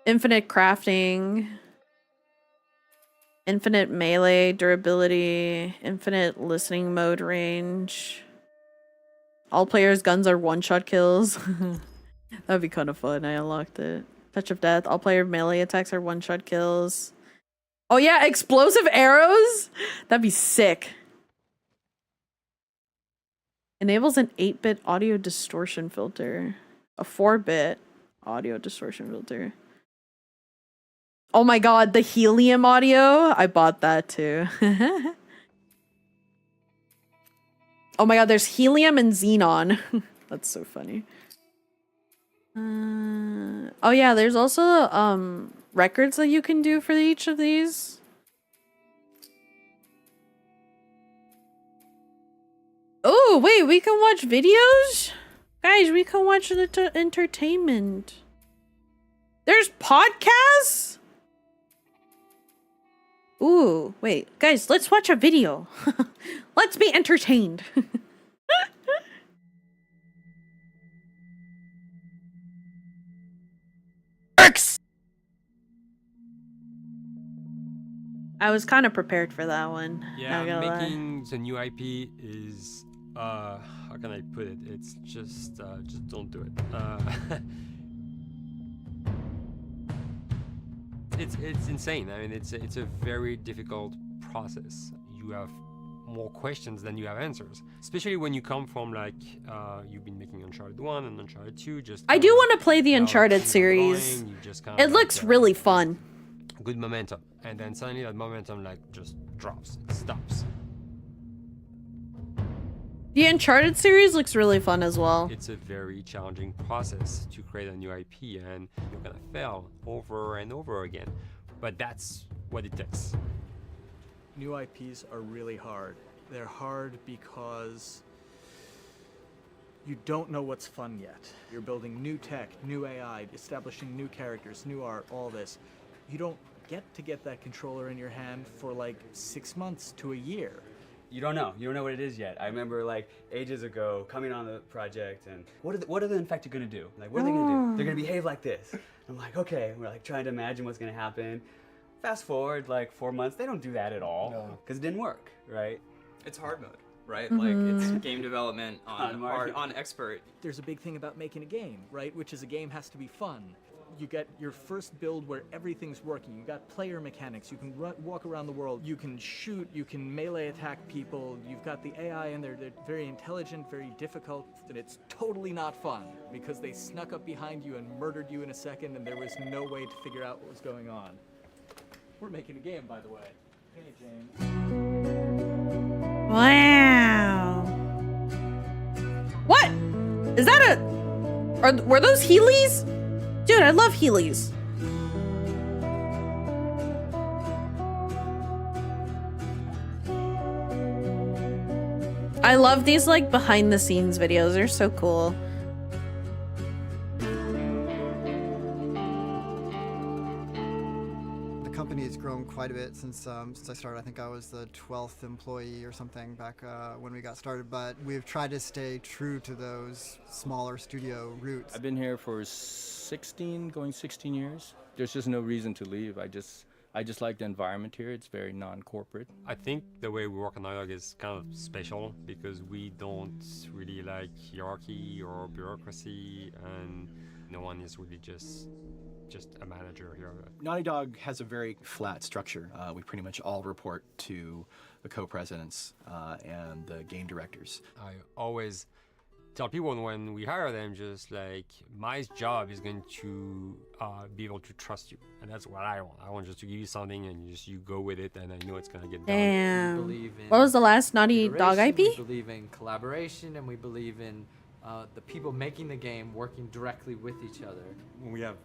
Infinite crafting. Infinite melee durability. Infinite listening mode range. All players' guns are one-shot kills. That'd be kind of fun. I unlocked it. Touch of Death. All player melee attacks are one-shot kills. Oh yeah, explosive arrows? That'd be sick. Enables an 8-bit audio distortion filter. A 4-bit audio distortion filter. Oh my god, the helium audio? I bought that too. Oh my god, there's helium and xenon. That's so funny. Oh yeah, there's also records that you can do for each of these. Oh wait, we can watch videos? Guys, we can watch the entertainment. There's podcasts? Ooh, wait, guys, let's watch a video. Let's be entertained. I was kind of prepared for that one. Yeah, making the new IP is how can I put it? It's just don't do it. It's insane. I mean, it's a very difficult process. You have more questions than you have answers, especially when you come from like you've been making Uncharted 1 and Uncharted 2. I do want to play the Uncharted series. It looks really fun. Good momentum, and then suddenly that momentum like just drops, it stops. The Uncharted series looks really fun as well. It's a very challenging process to create a new IP, and you're gonna fail over and over again, but that's what it takes. New IPs are really hard. They're hard because you don't know what's fun yet. You're building new tech, new AI, establishing new characters, new art, all this. You don't get that controller in your hand for like 6 months to a year. You don't know what it is yet. I remember like ages ago coming on the project and what are the infected gonna do? Like, what are they gonna do? They're gonna behave like this. I'm like, okay, we're like trying to imagine what's gonna happen. Fast forward like 4 months, they don't do that at all because it didn't work, right? It's hard mode, right? Like it's game development on expert. There's a big thing about making a game, right? Which is a game has to be fun. You get your first build where everything's working. You got player mechanics. You can walk around the world. You can shoot. You can melee attack people. You've got the AI in there. They're very intelligent, very difficult. And it's totally not fun because they snuck up behind you and murdered you in a second and there was no way to figure out what was going on. We're making a game, by the way. Hey, James. Wow. What? Is that were those Heelys? Dude, I love Heelys. I love these like behind the scenes videos. They're so cool. The company has grown quite a bit since I started. I think I was the 12th employee or something back when we got started, but we've tried to stay true to those smaller studio roots. I've been here for 16 years. There's just no reason to leave. I just like the environment here. It's very non-corporate. I think the way we work on Dialogue is kind of special because we don't really like hierarchy or bureaucracy, and no one is really just a manager here. Naughty Dog has a very flat structure. We pretty much all report to the co-presidents and the game directors. I always tell people when we hire them, just like, my job is going to be able to trust you, and that's what I want. I want just to give you something and you go with it, and I know it's gonna get done. Damn. We believe in what was the last Naughty Dog IP? We believe in collaboration, and we believe in the people making the game working directly with each other. When we have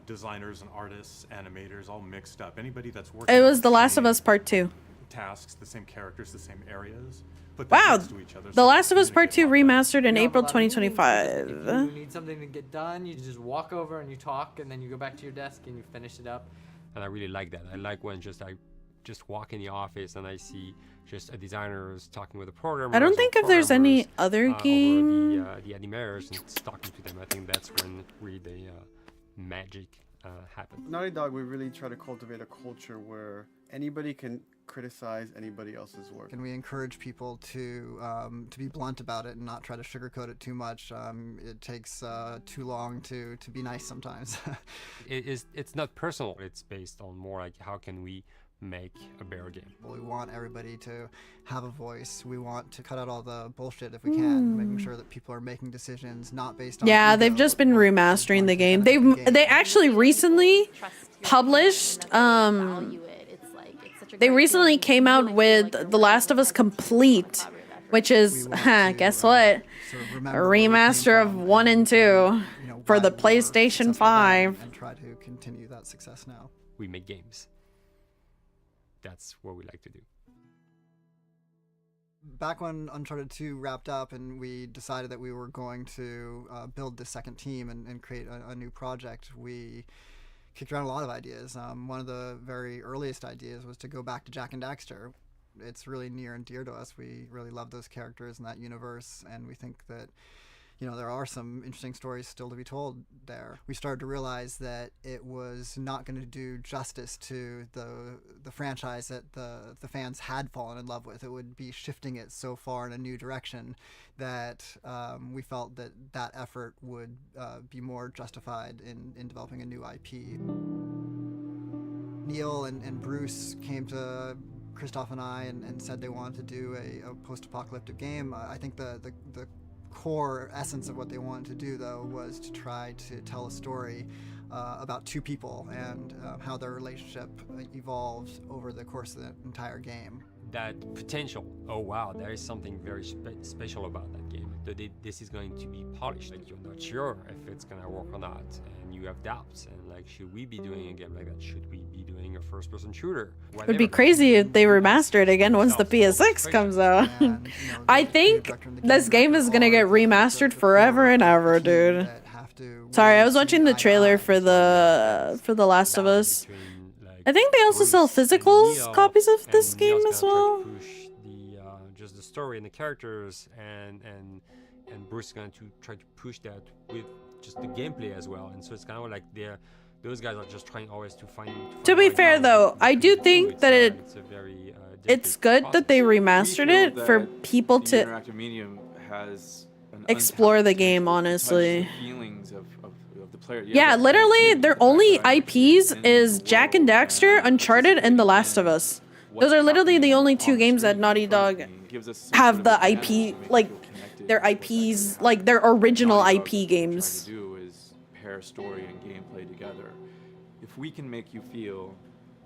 designers and artists, animators all mixed up, anybody that's working. It was The Last of Us Part 2. tasks, the same characters, the same areas. But Wow. next to each other, The so Last of Us Part 2 remastered in You know, April a lot of meetings, 2025. If you need something to get done, you just walk over and you talk, and then you go back to your desk and you finish it up. And I really like that. I like when I just walk in the office and I see just a designers talking with the programmers. I don't think if there's any programmers, other over game. the animators and talking to them. I think that's when really the magic happens. Naughty Dog, we really try to cultivate a culture where anybody can criticize anybody else's work. And we encourage people to be blunt about it and not try to sugarcoat it too much. It takes too long to be nice sometimes. It's not personal. It's based on more like how can we make a better game. We want everybody to have a voice. We want to cut out all the bullshit if we can, making sure that people are making decisions not based on Yeah, they've just been remastering the game. They actually recently published they recently came out with The Last of Us Complete, which is guess what? A remaster of 1 and 2 for the PlayStation 5. And try to continue that success now. We make games. That's what we like to do. Back when Uncharted 2 wrapped up and we decided that we were going to build the second team and create a new project, we kicked around a lot of ideas. One of the very earliest ideas was to go back to Jak and Daxter. It's really near and dear to us. We really love those characters in that universe, and we think that there are some interesting stories still to be told there. We started to realize that it was not going to do justice to the franchise that the fans had fallen in love with. It would be shifting it so far in a new direction that we felt that effort would be more justified in developing a new IP. Neil and Bruce came to Christoph and I and said they wanted to do a post-apocalyptic game. I think the core essence of what they wanted to do, though, was to try to tell a story about two people and how their relationship evolved over the course of the entire game. That potential, oh wow, there is something very special about that game. This is going to be polished. Like, you're not sure if it's gonna work or not, and you have doubts. And like, should we be doing a game like that? Should we be doing a first-person shooter? It would be crazy if they remaster it again once the PS6 comes out. I think this game is gonna get remastered forever and ever, dude. Sorry, I was watching the trailer for the Last of Us. I think they also sell physical copies of this game as well. Push just the story and the characters, and Bruce is going to try to push that with just the gameplay as well. And so it's kind of like those guys are just trying always to find. To be fair, though, I do think that it's good that they remastered it for people to interactive medium has explore the game. Honestly. Feelings of the player. Yeah, literally, their only IPs is Jak and Daxter, Uncharted, and The Last of Us. Those are literally the only two games that Naughty Dog have the IP, like, their IPs, like, their original IP games. Do is pair story and gameplay together. If we can make you feel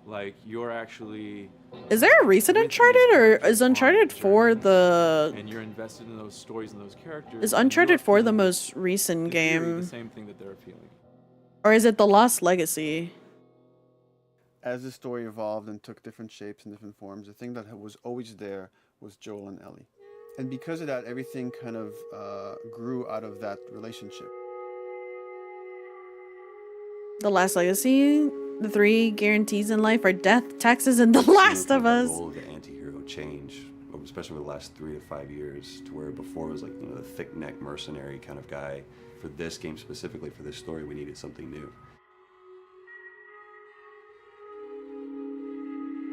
like you're actually... Is there a recent Uncharted, or is Uncharted 4 the... And you're invested in those stories and those characters. Is Uncharted 4 the most recent game? The same thing that they're feeling. Or is it The Lost Legacy? As the story evolved and took different shapes and different forms, the thing that was always there was Joel and Ellie. And because of that, everything kind of grew out of that relationship. The Last Legacy? The 3 guarantees in life are death, taxes, and The Last of Us. The role of the anti-hero change, especially over the last 3 to 5 years, to where before it was like, the thick-neck mercenary kind of guy. For this game specifically, for this story, we needed something new.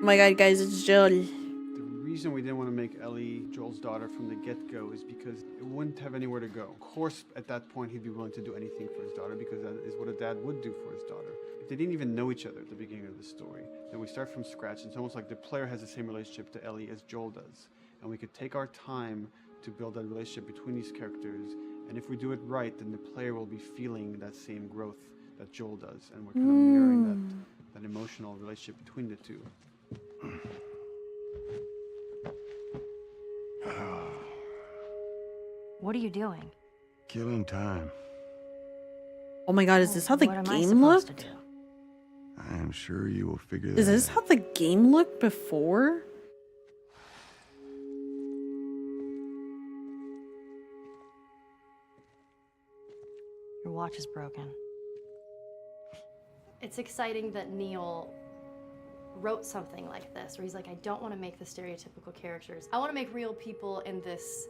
Oh my god, guys, it's Joel. The reason we didn't want to make Ellie Joel's daughter from the get-go is because it wouldn't have anywhere to go. Of course, at that point, he'd be willing to do anything for his daughter because that is what a dad would do for his daughter. If they didn't even know each other at the beginning of the story, then we start from scratch. It's almost like the player has the same relationship to Ellie as Joel does. And we could take our time to build that relationship between these characters. And if we do it right, then the player will be feeling that same growth that Joel does. And we're kind of mirroring that emotional relationship between the two. What are you doing? Killing time. Oh my god, is this how the game looked? I am sure you will figure that Is this out. how the game looked before? watch is broken. It's exciting that Neil wrote something like this, where he's like, I don't want to make the stereotypical characters. I want to make real people in this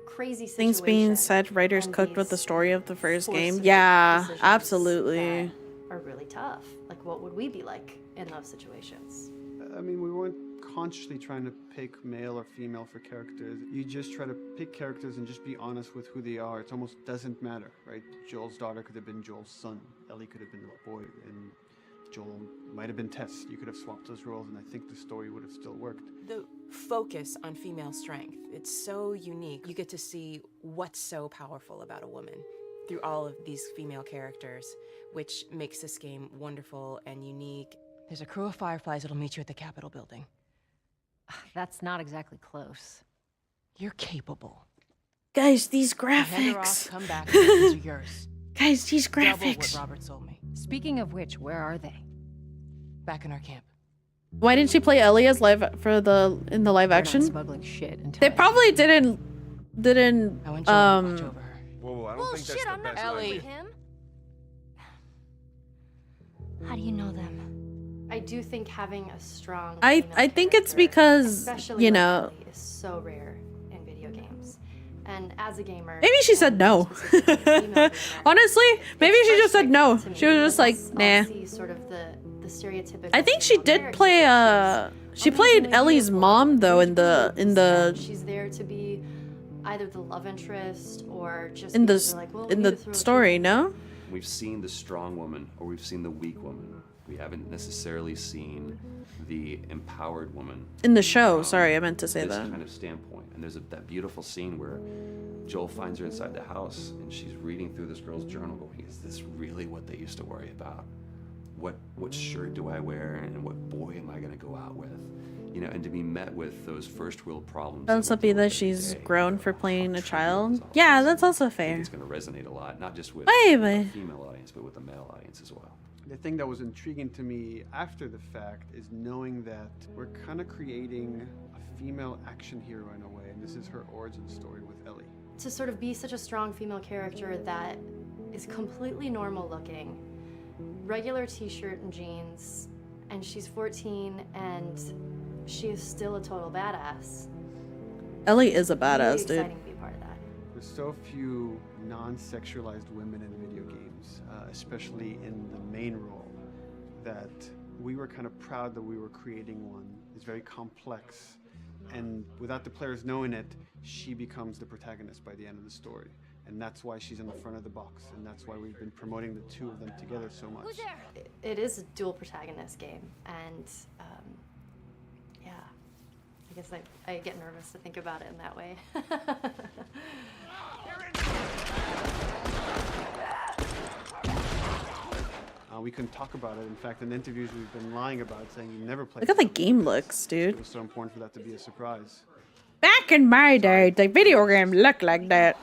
crazy situation. Things being said, writers cooked with the story of the first game. Yeah, absolutely. Are really tough. Like, what would we be like in those situations? I mean, we weren't consciously trying to pick male or female for characters. You just try to pick characters and just be honest with who they are. It almost doesn't matter, right? Joel's daughter could have been Joel's son. Ellie could have been the boy, and Joel might have been Tess. You could have swapped those roles, and I think the story would have still worked. The focus on female strength, it's so unique. You get to see what's so powerful about a woman through all of these female characters, which makes this game wonderful and unique. There's a crew of Fireflies that'll meet you at the Capitol building. That's not exactly close. You're capable. Guys, these Hand her off, graphics. come back, and these are yours. Guys, these Double what graphics. Robert sold me. Speaking of which, where are they? Back in our camp. Why didn't she play Ellie as live in the live They're action? not smuggling shit until They probably didn't Whoa, I don't think Bullshit, that's the I'm not best Ellie. idea. Him? How do you know them? I do think having a strong I think it's because, especially you like know, Ellie, is so rare in video games. And as a gamer, maybe she said no. Honestly, maybe she just said no. She was just like, nah. see sort of the stereotypical. I think she did play she played Ellie's mom though in the She's there to be either the love interest or just in because the they're like, well, in we the need to throw a story, no? We've seen the strong woman or we've seen the weak woman. We haven't necessarily seen the empowered woman. In the show, sorry, I meant to say this that. kind of standpoint. And there's that beautiful scene where Joel finds her inside the house and she's reading through this girl's journal going, is this really what they used to worry about? What shirt do I wear and what boy am I gonna go out with? You know, and to be met with those first world problems. Doesn't it be that she's grown for playing a child? Yeah, that's also fair. It's gonna resonate a lot, not just with Hey, the but- female audience, but with the male audience as well. The thing that was intriguing to me after the fact is knowing that we're kind of creating a female action hero in a way, and this is her origin story with Ellie. to sort of be such a strong female character that is completely normal looking, regular t-shirt and jeans, and she's 14 and she is still a total badass. Ellie is a badass, Really dude. exciting to be part of that. There's so few non-sexualized women in video games, especially in the main role, that we were kind of proud that we were creating one. It's very complex, and without the players knowing it, she becomes the protagonist by the end of the story. And that's why she's in the front of the box, and that's why we've been promoting the two of them together so much. Who's there? It is a dual protagonist game, and yeah, I guess I get nervous to think about it in that way. We couldn't talk about it. In fact, in interviews we've been lying about it, saying you never played. Look how the game looks, dude. It was so important for that to be a surprise. Back in my day, the video game looked like that.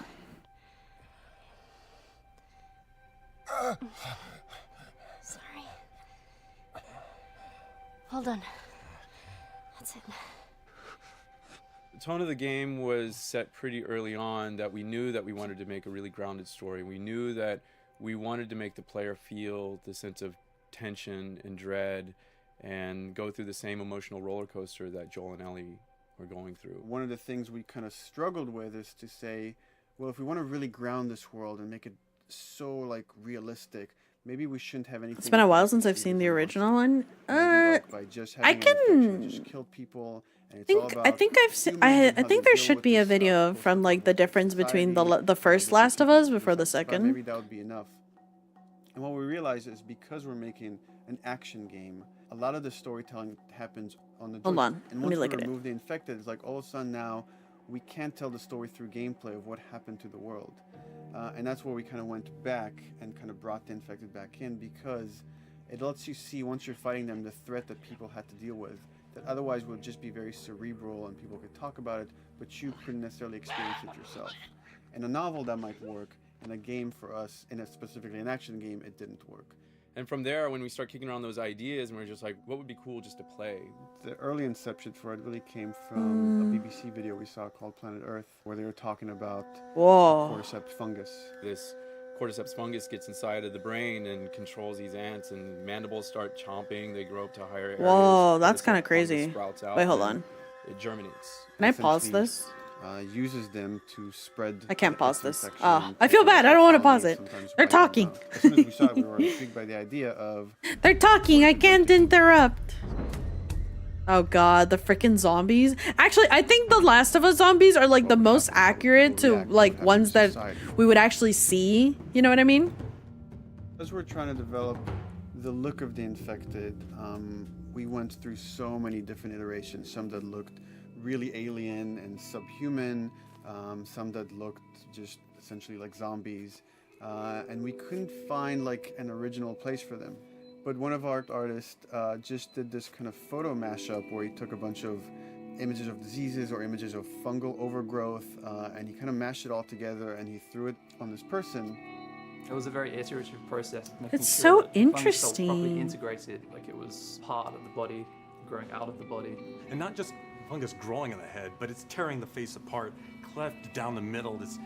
Sorry. Hold on. That's it. The tone of the game was set pretty early on that we knew that we wanted to make a really grounded story. We knew that we wanted to make the player feel the sense of tension and dread and go through the same emotional roller coaster that Joel and Ellie were going through. One of the things we kind of struggled with is to say, well, if we want to really ground this world and make it so like realistic, maybe we shouldn't have anything. It's been a while since I've seen the original one. By just having I an infection that can. just kill people. And it's all about I think I've seen. I think there should be a video from like the difference between the first Last of Us before the but maybe second. that would be enough. And what we realize is because we're making an action game, a lot of the storytelling happens on the Hold joystick. on, And let me once look we at it. remove the infected, it's like all of a sudden now we can't tell the story through gameplay of what happened to the world. And that's where we kind of went back and kind of brought the infected back in, because it lets you see, once you're fighting them, the threat that people had to deal with, that otherwise would just be very cerebral and people could talk about it, but you couldn't necessarily experience it yourself. In a novel that might work, in a game for us, specifically an action game, it didn't work. And from there, when we start kicking around those ideas, and we're just like, what would be cool just to play? The early inception for it really came from a BBC video we saw called Planet Earth, where they were talking about Whoa. cordyceps fungus. This cordyceps fungus gets inside of the brain and controls these ants, and mandibles start chomping. They grow up to higher areas. Whoa, that's cordyceps kind of fungus crazy. sprouts out, Wait, hold and on. it germinates. Can I pause Essentially, this? Uses them to spread. I can't pause its this. infection, Oh, I take feel over bad. I the don't want to colony, pause it. sometimes They're wipe them talking. out. As soon as we saw it, we were intrigued by the idea of. They're talking. I can't interrupt. Oh god, the freaking zombies. Actually, I think the Last of Us zombies are like the most accurate to like ones that we would actually see. You know what I mean? As we're trying to develop the look of the infected, we went through so many different iterations. Some that looked really alien and subhuman, some that looked just essentially like zombies, and we couldn't find like an original place for them. But one of our artists just did this kind of photo mashup where he took a bunch of images of diseases or images of fungal overgrowth, and he kind of mashed it all together and he threw it on this person. It was a very iterative process. It's sure so that the fungus cell interesting. properly integrated, like it was part of the body, growing out of the body. And not just fungus growing in the head, but it's tearing the face apart, cleft down the middle, this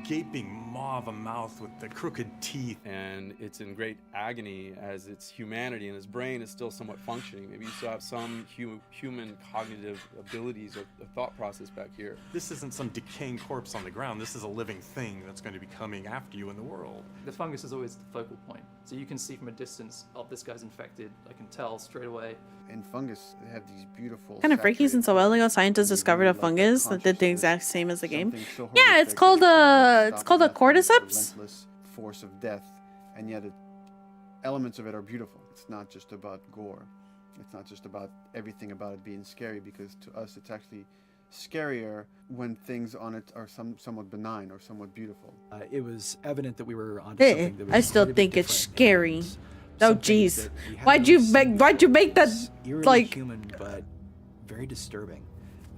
gaping maw of a mouth with the crooked teeth. And it's in great agony as its humanity and its brain is still somewhat functioning. Maybe you still have some human cognitive abilities or thought process back here. This isn't some decaying corpse on the ground. This is a living thing that's going to be coming after you in the world. The fungus is always the focal point. So you can see from a distance, oh, this guy's infected. I can tell straight away. In fungus, they have these beautiful. Kind of freaky since a while ago scientists discovered a fungus that did the exact same as the game. So Yeah, it's called a cordyceps. Relentless force of death, and yet elements of it are beautiful. It's not just about gore. It's not just about everything about it being scary, because to us it's actually scarier when things on it are somewhat benign or somewhat beautiful. It was evident that we were onto something that was I still quite a bit think it's different. scary. Oh Some things jeez, that we why'd you haven't make that eerily like? human, but very disturbing.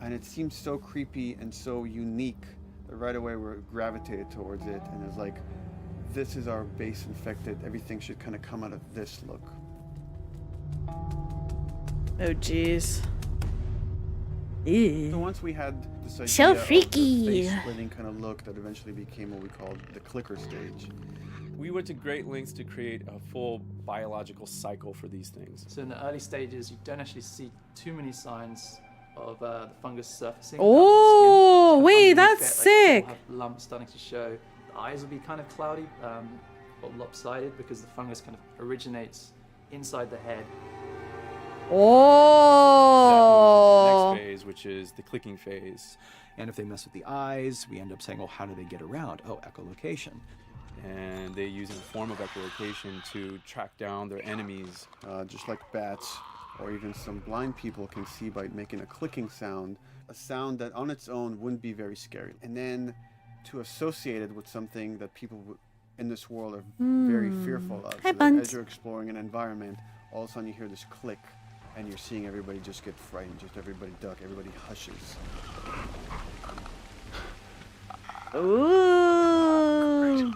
And it seemed so creepy and so unique that right away we gravitated towards it, and it's like, this is our base infected. Everything should kind of come out of this look. Oh jeez. So once we had this idea So of the freaky. face-splitting kind of look that eventually became what we called the clicker stage. We went to great lengths to create a full biological cycle for these things. So in the early stages, you don't actually see too many signs of the fungus surfacing. Oh, Kind of wait, underneath that's it, like, sick. you'll have lumps starting to show. The eyes will be kind of cloudy or lopsided because the fungus kind of originates inside the head. Oh. Next phase, which is the clicking phase. And if they mess with the eyes, we end up saying, well, how do they get around? Oh, echolocation. And they use a form of echolocation to track down their enemies. Just like bats or even some blind people can see by making a clicking sound, a sound that on its own wouldn't be very scary. And then to associate it with something that people in this world are very fearful of. Hi, So that Buns. as you're exploring an environment, all of a sudden you hear this click and you're seeing everybody just get frightened, just everybody duck, everybody hushes. Ooh.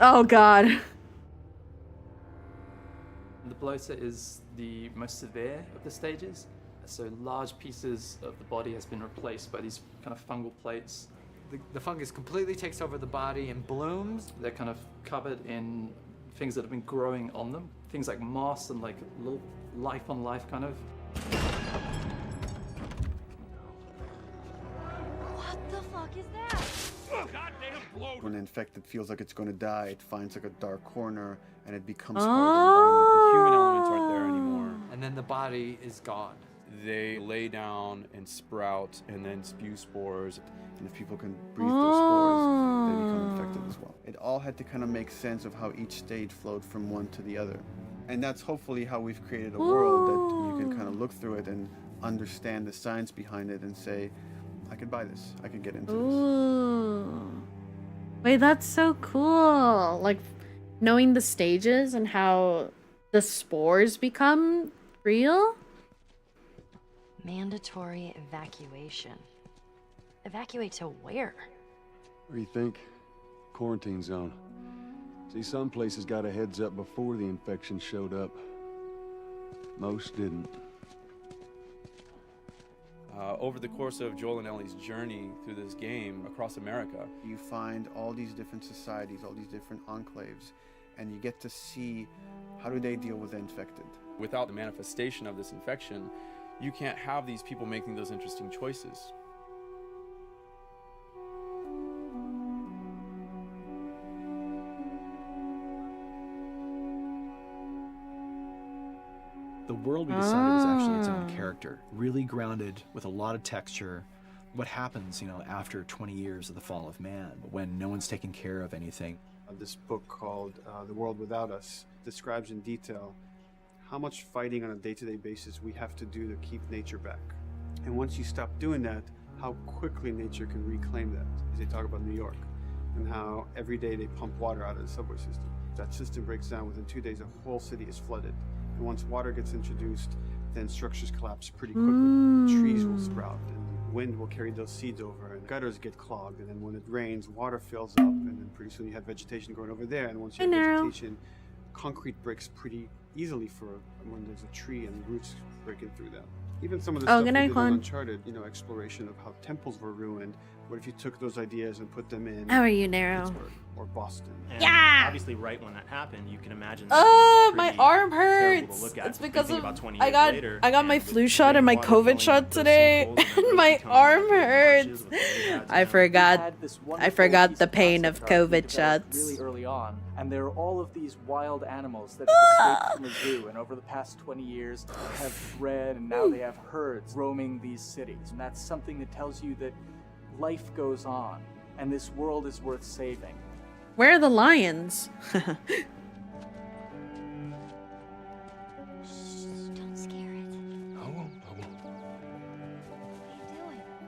Oh god. The bloater is the most severe of the stages. So large pieces of the body has been replaced by these kind of fungal plates. The fungus completely takes over the body and blooms. They're kind of covered in things that have been growing on them. Things like moss and like little life on life kind of. What the fuck is that? When the infected feels like it's going to die, it finds like a dark corner and it becomes part of the environment. The human elements aren't there anymore. And then the body is gone. They lay down and sprout and then spew spores. And if people can breathe those spores, they become infected as well. It all had to kind of make sense of how each stage flowed from one to the other. And that's hopefully how we've created a world that you can kind of look through it and understand the science behind it and say, I could buy this, I could get into this. Ooh. Wait, that's so cool. Like knowing the stages and how the spores become real. Mandatory evacuation. Evacuate to where? What do you think? Quarantine zone. See, some places got a heads up before the infection showed up. Most didn't. Over the course of Joel and Ellie's journey through this game across America, you find all these different societies, all these different enclaves, and you get to see how do they deal with the infected. Without the manifestation of this infection, you can't have these people making those interesting choices. The world we decided was actually its own character, really grounded with a lot of texture. What happens, after 20 years of the fall of man, when no one's taking care of anything. This book called The World Without Us describes in detail how much fighting on a day-to-day basis we have to do to keep nature back. And once you stop doing that, how quickly nature can reclaim that. As they talk about New York, and how every day they pump water out of the subway system. That system breaks down. Within 2 days, a whole city is flooded. And once water gets introduced, then structures collapse pretty quickly. Trees will sprout, and wind will carry those seeds over, and gutters get clogged, and then when it rains, water fills up, and then pretty soon you have vegetation growing over there, and once you have vegetation, concrete breaks pretty easily for when there's a tree and roots breaking through that. Even some of the stuff we did on Uncharted, exploration of how temples were ruined. What if you took those ideas and put them in How are you, Nero? Pittsburgh or Boston? And Yeah! obviously right when that happened, you can imagine my arm hurts. It's because of I got my flu shot and my COVID shot today, and my arm hurts. I forgot the pain of COVID shots. Really early on, and there are all of these wild animals that have escaped from a zoo, and over the past 20 years have bred, and now they have herds roaming these cities, and that's something that tells you that life goes on, and this world is worth saving. Where are the lions? Don't scare it. I won't.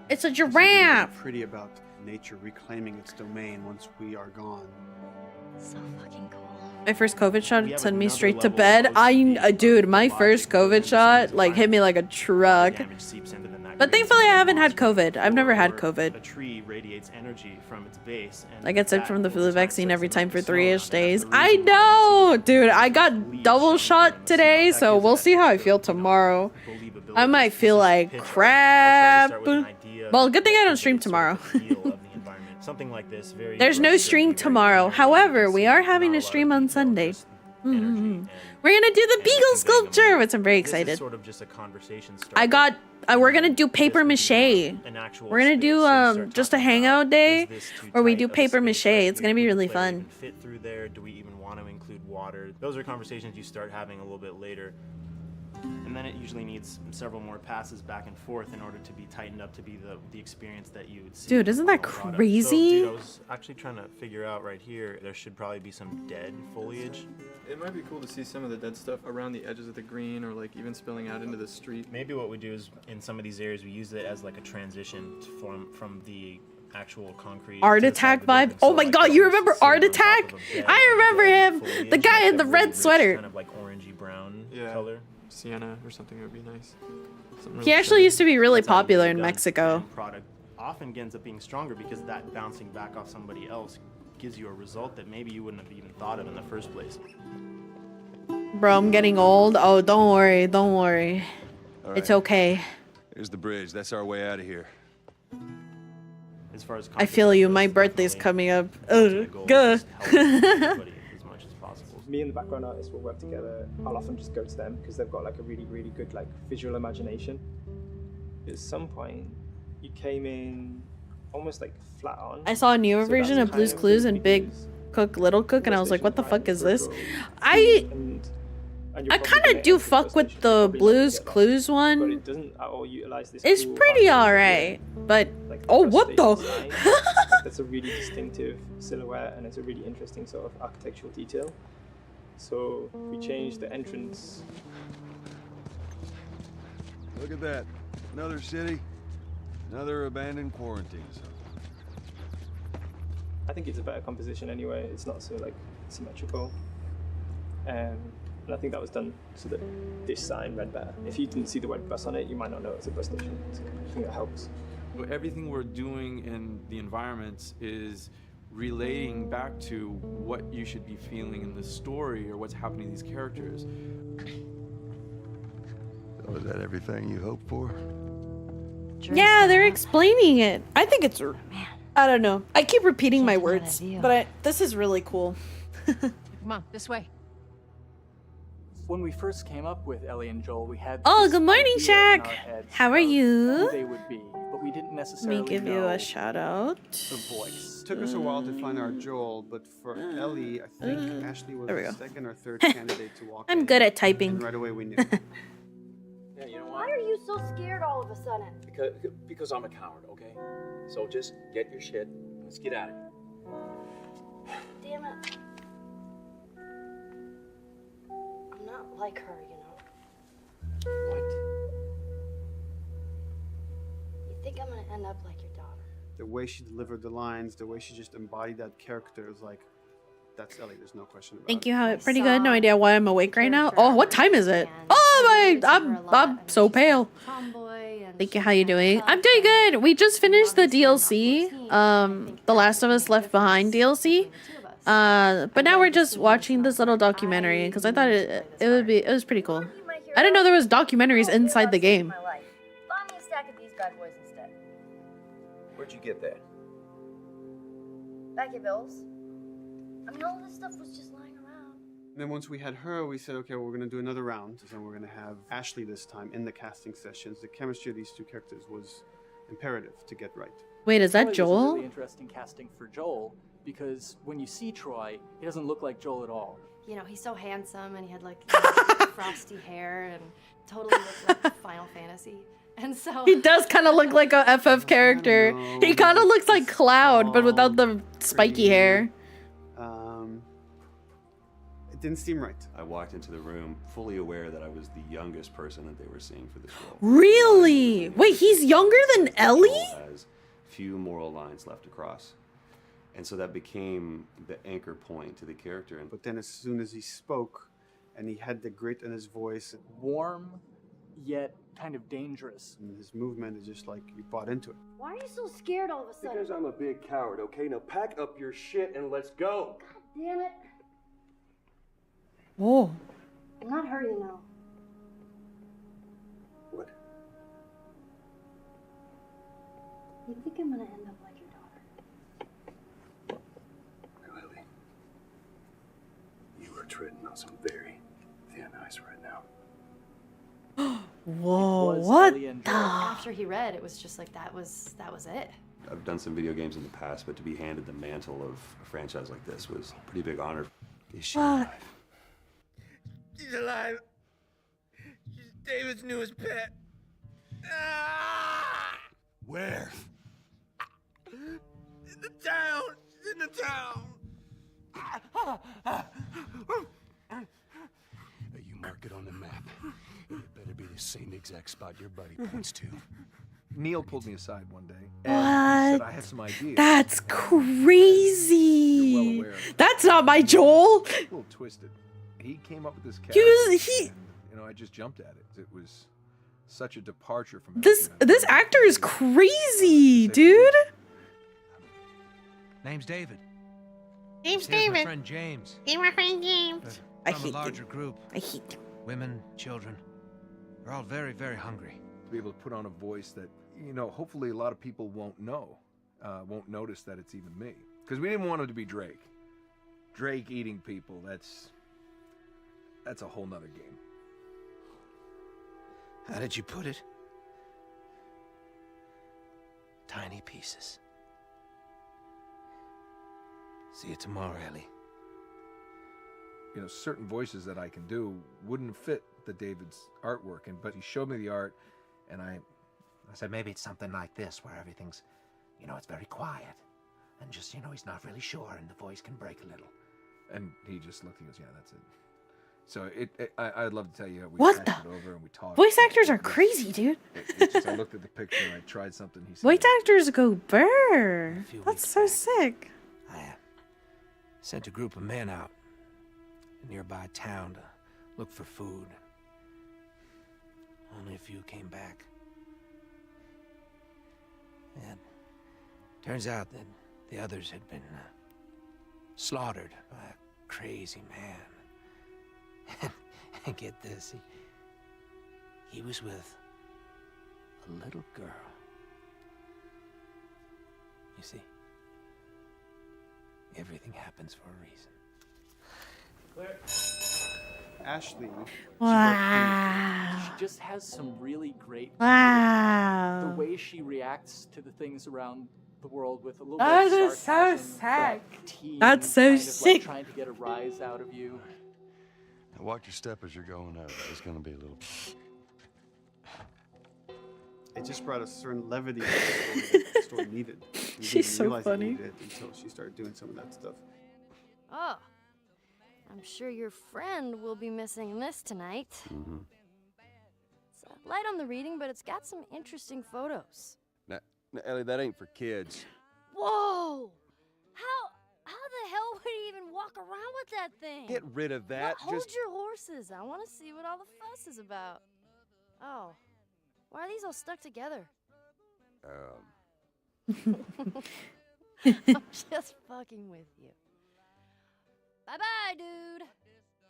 It's a giraffe. Pretty about nature reclaiming its domain once we are gone. So fucking cool. My first COVID shot sent me straight to bed. Dude, my first COVID shot hit me like a truck. But thankfully, I haven't had COVID. I've never had COVID. A tree radiates energy from its base. And I get sick from the flu vaccine every time for 3-ish days. I know, dude. I got double shot today, so we'll see how I feel tomorrow. I might feel like crap. Well, good thing I don't stream tomorrow. Something like this. There's no stream tomorrow. However, we are having a stream on Sunday. We're gonna do the beagle sculpture, which I'm very excited. This is sort of just a conversation starter. We're gonna do paper mache. We're gonna do just a hangout day where we do paper mache. It's gonna be really fun. Fit through there? Do we even want to include water? Those are conversations you start having a little bit later. And then it usually needs several more passes back and forth in order to be tightened up to be the experience that you would see. Dude, isn't that crazy? So, dude, I was actually trying to figure out right here, there should probably be some dead foliage. It might be cool to see some of the dead stuff around the edges of the green or even spilling out into the street. Maybe what we do is in some of these areas we use it as a transition from the actual concrete Art Attack vibe. Oh my god, you remember Art Attack? I remember him. The guy in the red sweater. Kind of orangey brown color. Sienna or something would be nice. He actually used to be really popular in Mexico. Product often ends up being stronger because that bouncing back off somebody else gives you a result that maybe you wouldn't have even thought of in the first place. Bro, I'm getting old. Oh, don't worry. Right. It's okay. Here's the bridge. That's our way out of here. As far as I feel you. My birthday's coming up. Good. Me and the background artist will work together. I'll often just go to them because they've got a really, really good visual imagination. At some point, you came in almost flat on. I saw a newer version of Blue's Clues and Big Cook, Little Cook, and I was like, what the fuck is this? I kind of do fuck with the Blue's Clues one. But it doesn't at all utilize this. It's pretty alright, but oh, what the? That's a really distinctive silhouette, and it's a really interesting sort of architectural detail. So we changed the entrance. Look at that. Another city, another abandoned quarantine zone. I think it's a better composition anyway. It's not so symmetrical. And I think that was done so that this sign read better. If you didn't see the word bus on it, you might not know it's a bus station. So I think that helps. Everything we're doing in the environments is relating back to what you should be feeling in the story or what's happening to these characters. So is that everything you hoped for? adventurous. Yeah, they're explaining it. I think it's. I don't know. I keep repeating my words, but this is really cool. Come on, this way. When we first came up with Ellie and Joel, we had Oh, this good morning, idea in Shaq. our heads How are of you? who they would be, but we didn't necessarily Let me give you know a shout out. the voice. It took us a while to find our Joel, but for Ellie, I think Ashley was there we the go. second or third candidate to walk in. I'm good at typing. And right away we knew. Yeah, you know what? Why are you so scared all of a sudden? Because I'm a coward, okay? So just get your shit. Let's get out of here. Damn it. I'm not like her, you know. What? You think I'm gonna end up like your daughter? The way she delivered the lines, the way she just embodied that character is like, that's Ellie. There's no question about it. Thank you. How pretty good. No idea why I'm awake right now. Oh, what time is it? Oh I'm so pale. Thank you. How you doing? I'm doing good. We just finished the DLC. The Last of Us Left Behind DLC. But now we're just watching this little documentary because I thought it was pretty cool. I didn't know there was documentaries inside the game. Buy me a stack of these bad boys instead. Where'd you get that? Back your bills. I mean, all this stuff was just lying around. And then once we had her, we said, okay, well, we're going to do another round. And we're going to have Ashley this time in the casting sessions. The chemistry of these two characters was imperative to get right. Wait, is that Troy was a Joel? really interesting casting for Joel because when you see Troy, he doesn't look like Joel at all. You know, he's so handsome and he had like frosty hair and totally looked like Final Fantasy. And so He does kind of look like a FF character. He kind of looks like Cloud, but without the spiky hair. It didn't seem right. I walked into the room fully aware that I was the youngest person that they were seeing for this role. Really? Wait, he's younger than Ellie? Has few moral lines left to cross. And so that became the anchor point to the character. But then as soon as he spoke and he had the grit in his voice, Warm, yet kind of dangerous. And his movement is just like you bought into it. Why are you so scared all of a sudden? Because I'm a big coward, okay? Now pack up your shit and let's go. God damn it. Oh. I'm not her, you know. What? You think I'm gonna end up like your daughter? Lily, you are treading on some very thin ice right now. Whoa, what the? after he read, it was just like that was it. I've done some video games in the past, but to be handed the mantle of a franchise like this was a pretty big honor. Is she alive? She's alive. She's David's newest pet. Where? In the town. She's in the town. You mark it on the map. It better be the same exact spot your buddy points to. Neil pulled me aside one day and he said I had some ideas. That's crazy. You're well aware of that. That's not my Joel. A little twisted. He came up with this He character. was he. And, you know, I just jumped at it. It was such a departure from This actor is crazy, dude. Name's David. Name's Here's David. my friend James. Hey, my friend James. I From hate a larger them. group. I hate them. Women, children. They're all very, very hungry. To be able to put on a voice that, you know, hopefully a lot of people won't know, won't notice that it's even me. Because we didn't want it to be Drake. Drake eating people, that's a whole nother game. How did you put it? Tiny pieces. See you tomorrow, Ellie. You know, certain voices that I can do wouldn't fit the David's artwork, but he showed me the art, and I said maybe it's something like this, where everything's, you know, it's very quiet. And just, you know, he's not really sure, and the voice can break a little. And he just looked and goes, yeah, that's it. So I'd love to tell you, we What talked the? it over and we talked. Voice actors are crazy, dude. It's just, I looked at the picture and I tried something. He said, Voice actors go burr. That's so sick. I sent a group of men out a nearby town to look for food. Only a few came back. And turns out that the others had been slaughtered by a crazy man. And get this, he was with a little girl. see, everything happens for a reason. Ashley. Wow. She just has some really great. Wow. The way she reacts to the things around the world with a little That bit of is so sarcasm, sick. that teen That's so kind of, sick. Like, trying to get a rise out of you. Now watch your step as you're going out. It's going to be a little. It just brought a certain levity to the story that the story needed. We She's didn't so realize it funny. needed it until she started doing some of that stuff. Oh, I'm sure your friend will be missing this tonight. Mm-hmm. It's light on the reading, but it's got some interesting photos. Now, Ellie, that ain't for kids. Whoa! How the hell would he even walk around with that thing? Get rid of that. Hold Just your horses. I want to see what all the fuss is about. Oh, why are these all stuck together? I'm just fucking with you. Bye-bye, dude.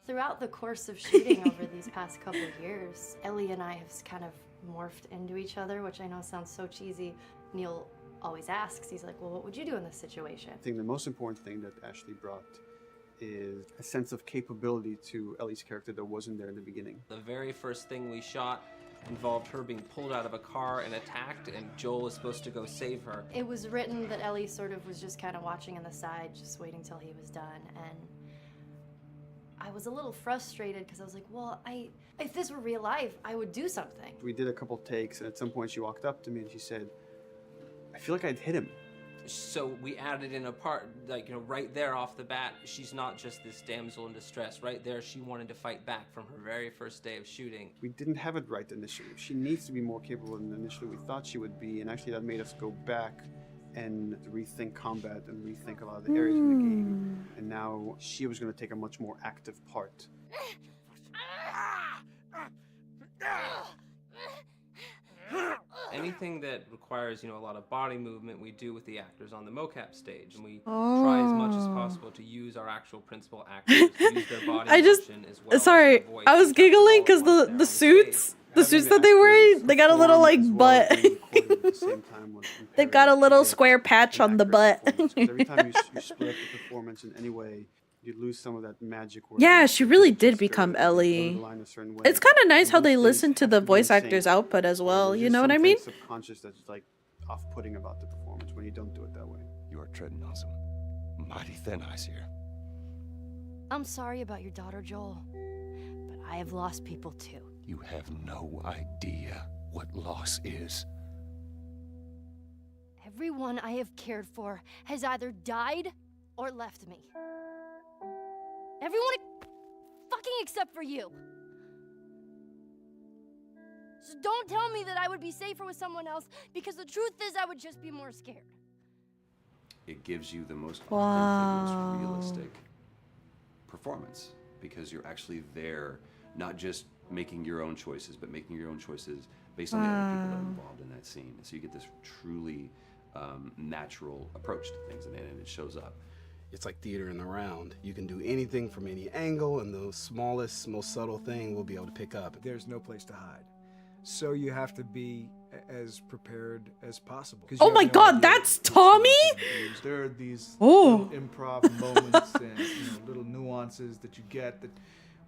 Throughout the course of shooting over these past couple of years, Ellie and I have kind of morphed into each other, which I know sounds so cheesy. Neil always asks, he's like, well, what would you do in this situation? I think the most important thing that Ashley brought is a sense of capability to Ellie's character that wasn't there in the beginning. The very first thing we shot involved her being pulled out of a car and attacked, and Joel was supposed to go save her. It was written that Ellie sort of was just kind of watching on the side, just waiting till he was done, and I was a little frustrated because I was like, well, if this were real life, I would do something. We did a couple takes, and at some point she walked up to me and she said, I feel like I'd hit him. So we added in a part, like, right there off the bat, she's not just this damsel in distress. Right there, she wanted to fight back from her very first day of shooting. We didn't have it right initially. She needs to be more capable than initially we thought she would be, and actually that made us go back and rethink combat and rethink a lot of the areas in the game. And now she was going to take a much more active part. Anything that requires, a lot of body movement, we do with the actors on the mocap stage, and we try as much as possible to use our actual principal actors, use their body motion as well. Sorry, I was giggling because the suits that they wearing, they got a little like butt. They've got a little square patch on the butt. Every time you split up the performance in any way, you lose some of that magic. Yeah, she really did become Ellie. It's kind of nice how they listen to the voice actor's output as well. You know what I mean? Subconscious that's like off-putting about the performance when you don't do it that way. You are treading on some mighty thin ice here. I'm sorry about your daughter, Joel, but I have lost people too. You have no idea what loss is. Everyone I have cared for has either died or left me. Everyone fucking except for you. So don't tell me that I would be safer with someone else, because the truth is I would just be more scared. It gives you the most authentic, most realistic performance, because you're actually there, not just making your own choices, but making your own choices based on the other people that are involved in that scene. So you get this truly natural approach to things, and it shows up. It's like theater in the round. You can do anything from any angle, and the smallest, most subtle thing we'll be able to pick up. There's no place to hide. So you have to be as prepared as possible. Oh my god, that's Tommy? There are these little improv moments and little nuances that you get that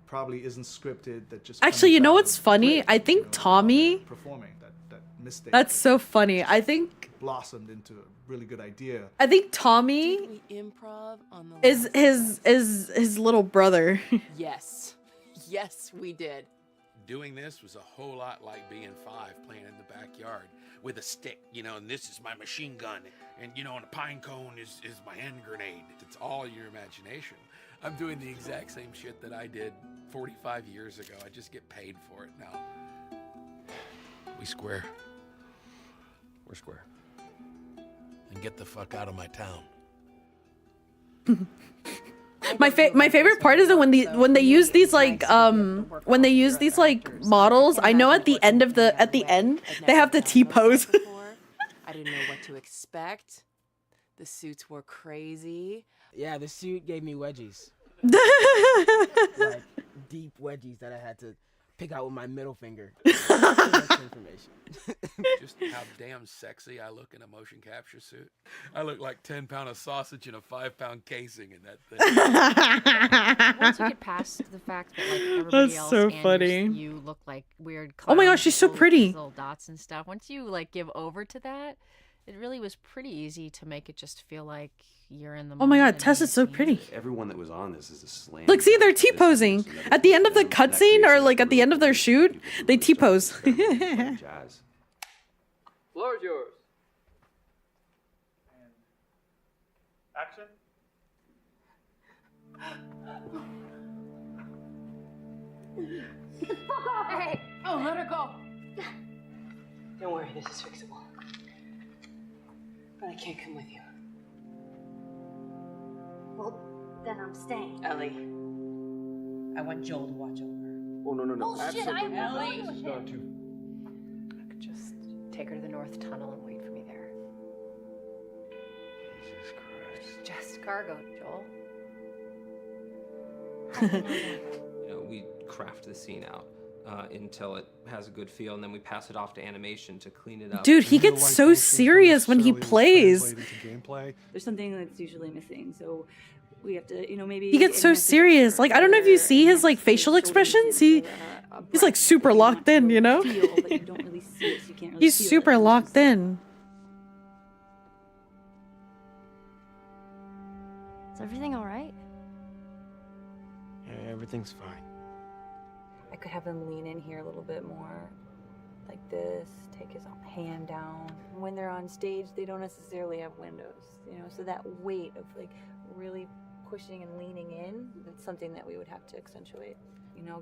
probably isn't scripted, that just Actually, you know what's funny? I think Tommy... performing that mistake. That's so funny. I think... blossomed into a really good idea. I think Tommy Improv on the is his little brother. Yes. Yes, we did. Doing this was a whole lot like being 5 playing in the backyard with a stick, and this is my machine gun, and and a pine cone is my hand grenade. It's all your imagination. I'm doing the exact same shit that I did 45 years ago. I just get paid for it now. We square. We're square. And get the fuck out of my town. My favorite part is that when they use these models, I know at the end they have to T-pose. I didn't know what to expect. The suits were crazy. Yeah, the suit gave me wedgies. Like deep wedgies that I had to pick out with my middle finger. Too much information. Just how damn sexy I look in a motion capture suit. I look like 10-pound of sausage in a 5-pound casing in that thing. Once you get past the fact that like everybody That's else so and funny. you look like weird Oh my clown gosh, she's so people with pretty. these little dots and stuff. Once you like give over to that, it really was pretty easy to make it just feel like you're in the Oh my moment god, and Tess is so pretty. Everyone that was on this is a slam. Look, see, they're T-posing. At the end of the cutscene, or like at the end of their shoot, they T-pose. Jazz. Floor is yours. Action. Hey! Oh, let her go! Don't worry, this is fixable. But I can't come with you. Well, then I'm staying. Ellie, I want Joel to watch over her. Oh, no. Bullshit, I Absolutely. will Ellie! watch Not him. too. I could just take her to the North Tunnel and wait for me there. Jesus Christ. Just cargo, Joel. You know, we craft the scene out until it has a good feel, and then we pass it off to animation to clean it up. Dude, he gets so serious when he plays. There's something that's usually missing, so we have to, maybe. He gets so serious. Like, I don't know if you see his like facial expressions. He's like super locked in, you know? Feel, but you don't really see it, so you can't really He's feel super it. locked in. Is everything all right? Yeah, everything's fine. I could have him lean in here a little bit more, like this, take his hand down. When they're on stage, they don't necessarily have windows, so that weight of like really pushing and leaning in, it's something that we would have to accentuate.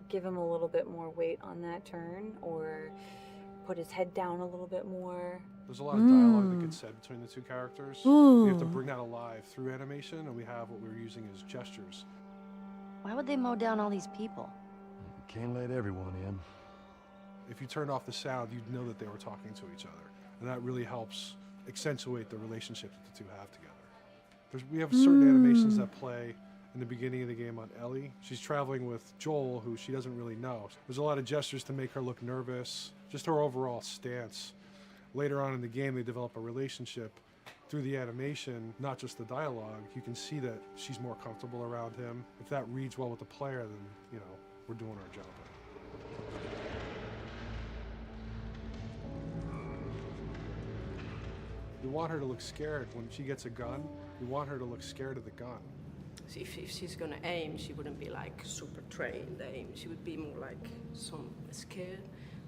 Give him a little bit more weight on that turn, or put his head down a little bit more. There's a lot of dialogue that gets said between the two characters. We have to bring that alive through animation, and we have what we're using as gestures. Why would they mow down all these people? Can't let everyone in. If you turned off the sound, you'd know that they were talking to each other, and that really helps accentuate the relationship that the two have together. We have certain animations that play in the beginning of the game on Ellie. She's traveling with Joel, who she doesn't really know. There's a lot of gestures to make her look nervous, just her overall stance. Later on in the game, they develop a relationship through the animation, not just the dialogue. You can see that she's more comfortable around him. If that reads well with the player, then, we're doing our job. We want her to look scared. When she gets a gun, we want her to look scared of the gun. See, if she's gonna aim, she wouldn't be like super trained aim. She would be more like some scared.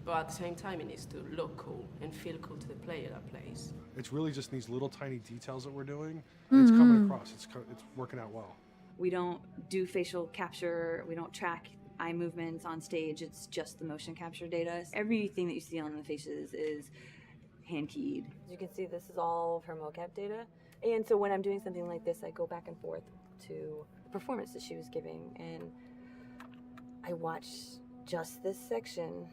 But at the same time, it needs to look cool and feel cool to the player that plays. It's really just these little tiny details that we're doing, and it's coming across. It's working out well. We don't do facial capture, we don't track eye movements on stage, it's just the motion capture data. Everything that you see on the faces is hand keyed. As you can see, this is all of her mocap data. And so when I'm doing something like this, I go back and forth to the performance that she was giving, and I watch just this section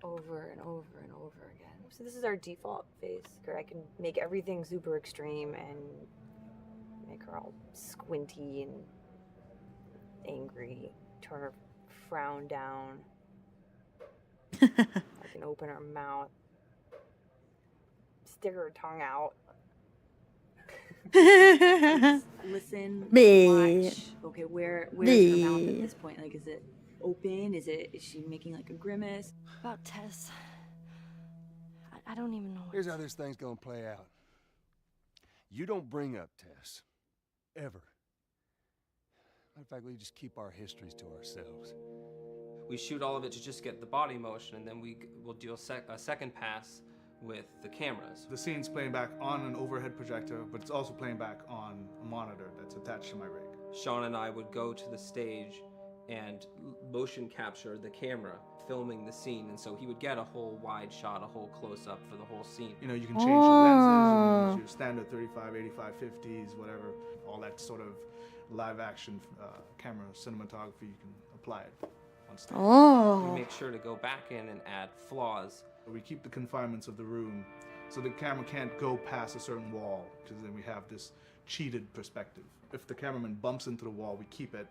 over and over and over again. So this is our default face, where I can make everything super extreme and make her all squinty and angry, turn her frown down. I can open her mouth, stick her tongue out. Listen, watch. Okay, where's her mouth at this point? Like, is it open? Is she making like a grimace? About Tess. I don't even know. Here's how this thing's gonna play out. You don't bring up Tess. Ever. Matter of fact, we just keep our histories to ourselves. We shoot all of it to just get the body motion, and then we'll do a second pass with the cameras. The scene's playing back on an overhead projector, but it's also playing back on a monitor that's attached to my rig. Sean and I would go to the stage and motion capture the camera, filming the scene, and so he would get a whole wide shot, a whole close-up for the whole scene. You can change your lenses, and your standard 35, 85, 50s, whatever, all that sort of live action camera cinematography, you can apply it on stage. We make sure to go back in and add flaws. We keep the confinements of the room, so the camera can't go past a certain wall, because then we have this cheated perspective. If the cameraman bumps into the wall, we keep it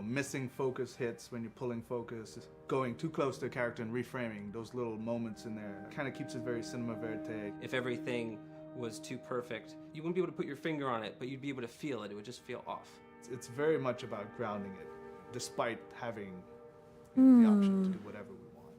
missing focus hits when you're pulling focus, going too close to a character and reframing, those little moments in there kind of keeps it very cinema verite. If everything was too perfect, you wouldn't be able to put your finger on it, but you'd be able to feel it. It would just feel off. It's very much about grounding it, despite having the option to do whatever we want.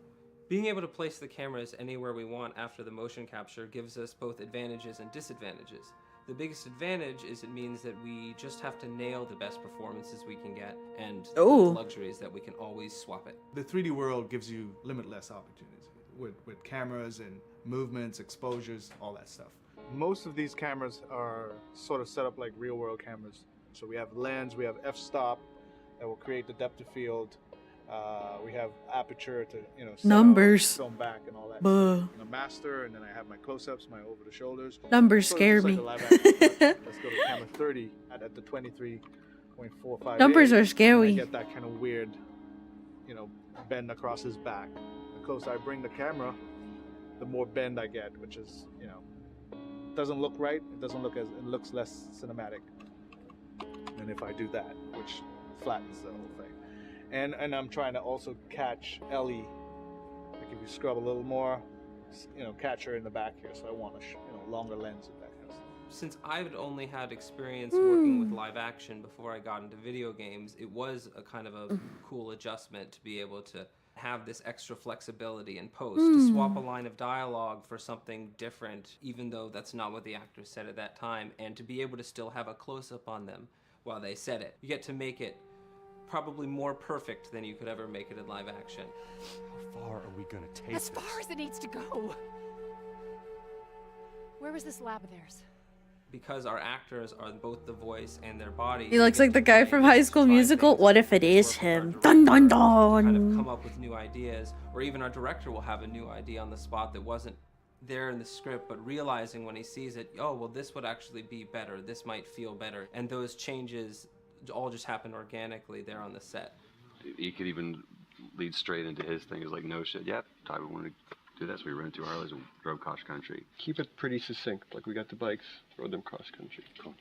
Being able to place the cameras anywhere we want after the motion capture gives us both advantages and disadvantages. The biggest advantage is it means that we just have to nail the best performances we can get, and the luxury is that we can always swap it. The 3D world gives you limitless opportunities with cameras and movements, exposures, all that stuff. Most of these cameras are sort of set up like real world cameras. So we have lens, we have f-stop that will create the depth of field. We have aperture to, Numbers. film back and all that. Buh. Master, and then I have my close-ups, my over the shoulders. Numbers Sort of scare just like me. the live action, but let's go to camera 30 at the 23.45. Numbers are scary. I get that kind of weird, bend across his back. The closer I bring the camera, the more bend I get, which is, doesn't look right. It looks less cinematic than if I do that, which flattens the whole thing. And I'm trying to also catch Ellie. Like if you scrub a little more, catch her in the back here. So I want a longer lens and that kind of stuff. Since I've only had experience working with live action before I got into video games, it was a kind of a cool adjustment to be able to have this extra flexibility in post, to swap a line of dialogue for something different, even though that's not what the actors said at that time, and to be able to still have a close-up on them while they said it. You get to make it probably more perfect than you could ever make it in live action. How far are we gonna take As far as it needs to go. Where was this lab of theirs? Because our actors are both the voice and their body. He looks like the guy from High School Musical. What if it is him? Dun dun dun. Kind of come up with new ideas, or even our director will have a new idea on the spot that wasn't there in the script, but realizing when he sees it, oh, well, this would actually be better. This might feel better. And those changes all just happen organically there on the set. He could even lead straight into his thing. It's like, no shit, yep, Ty, we want to do that, so we rented 2 Harleys and drove cross country. Keep it pretty succinct, like we got the bikes, rode them cross country. Cool.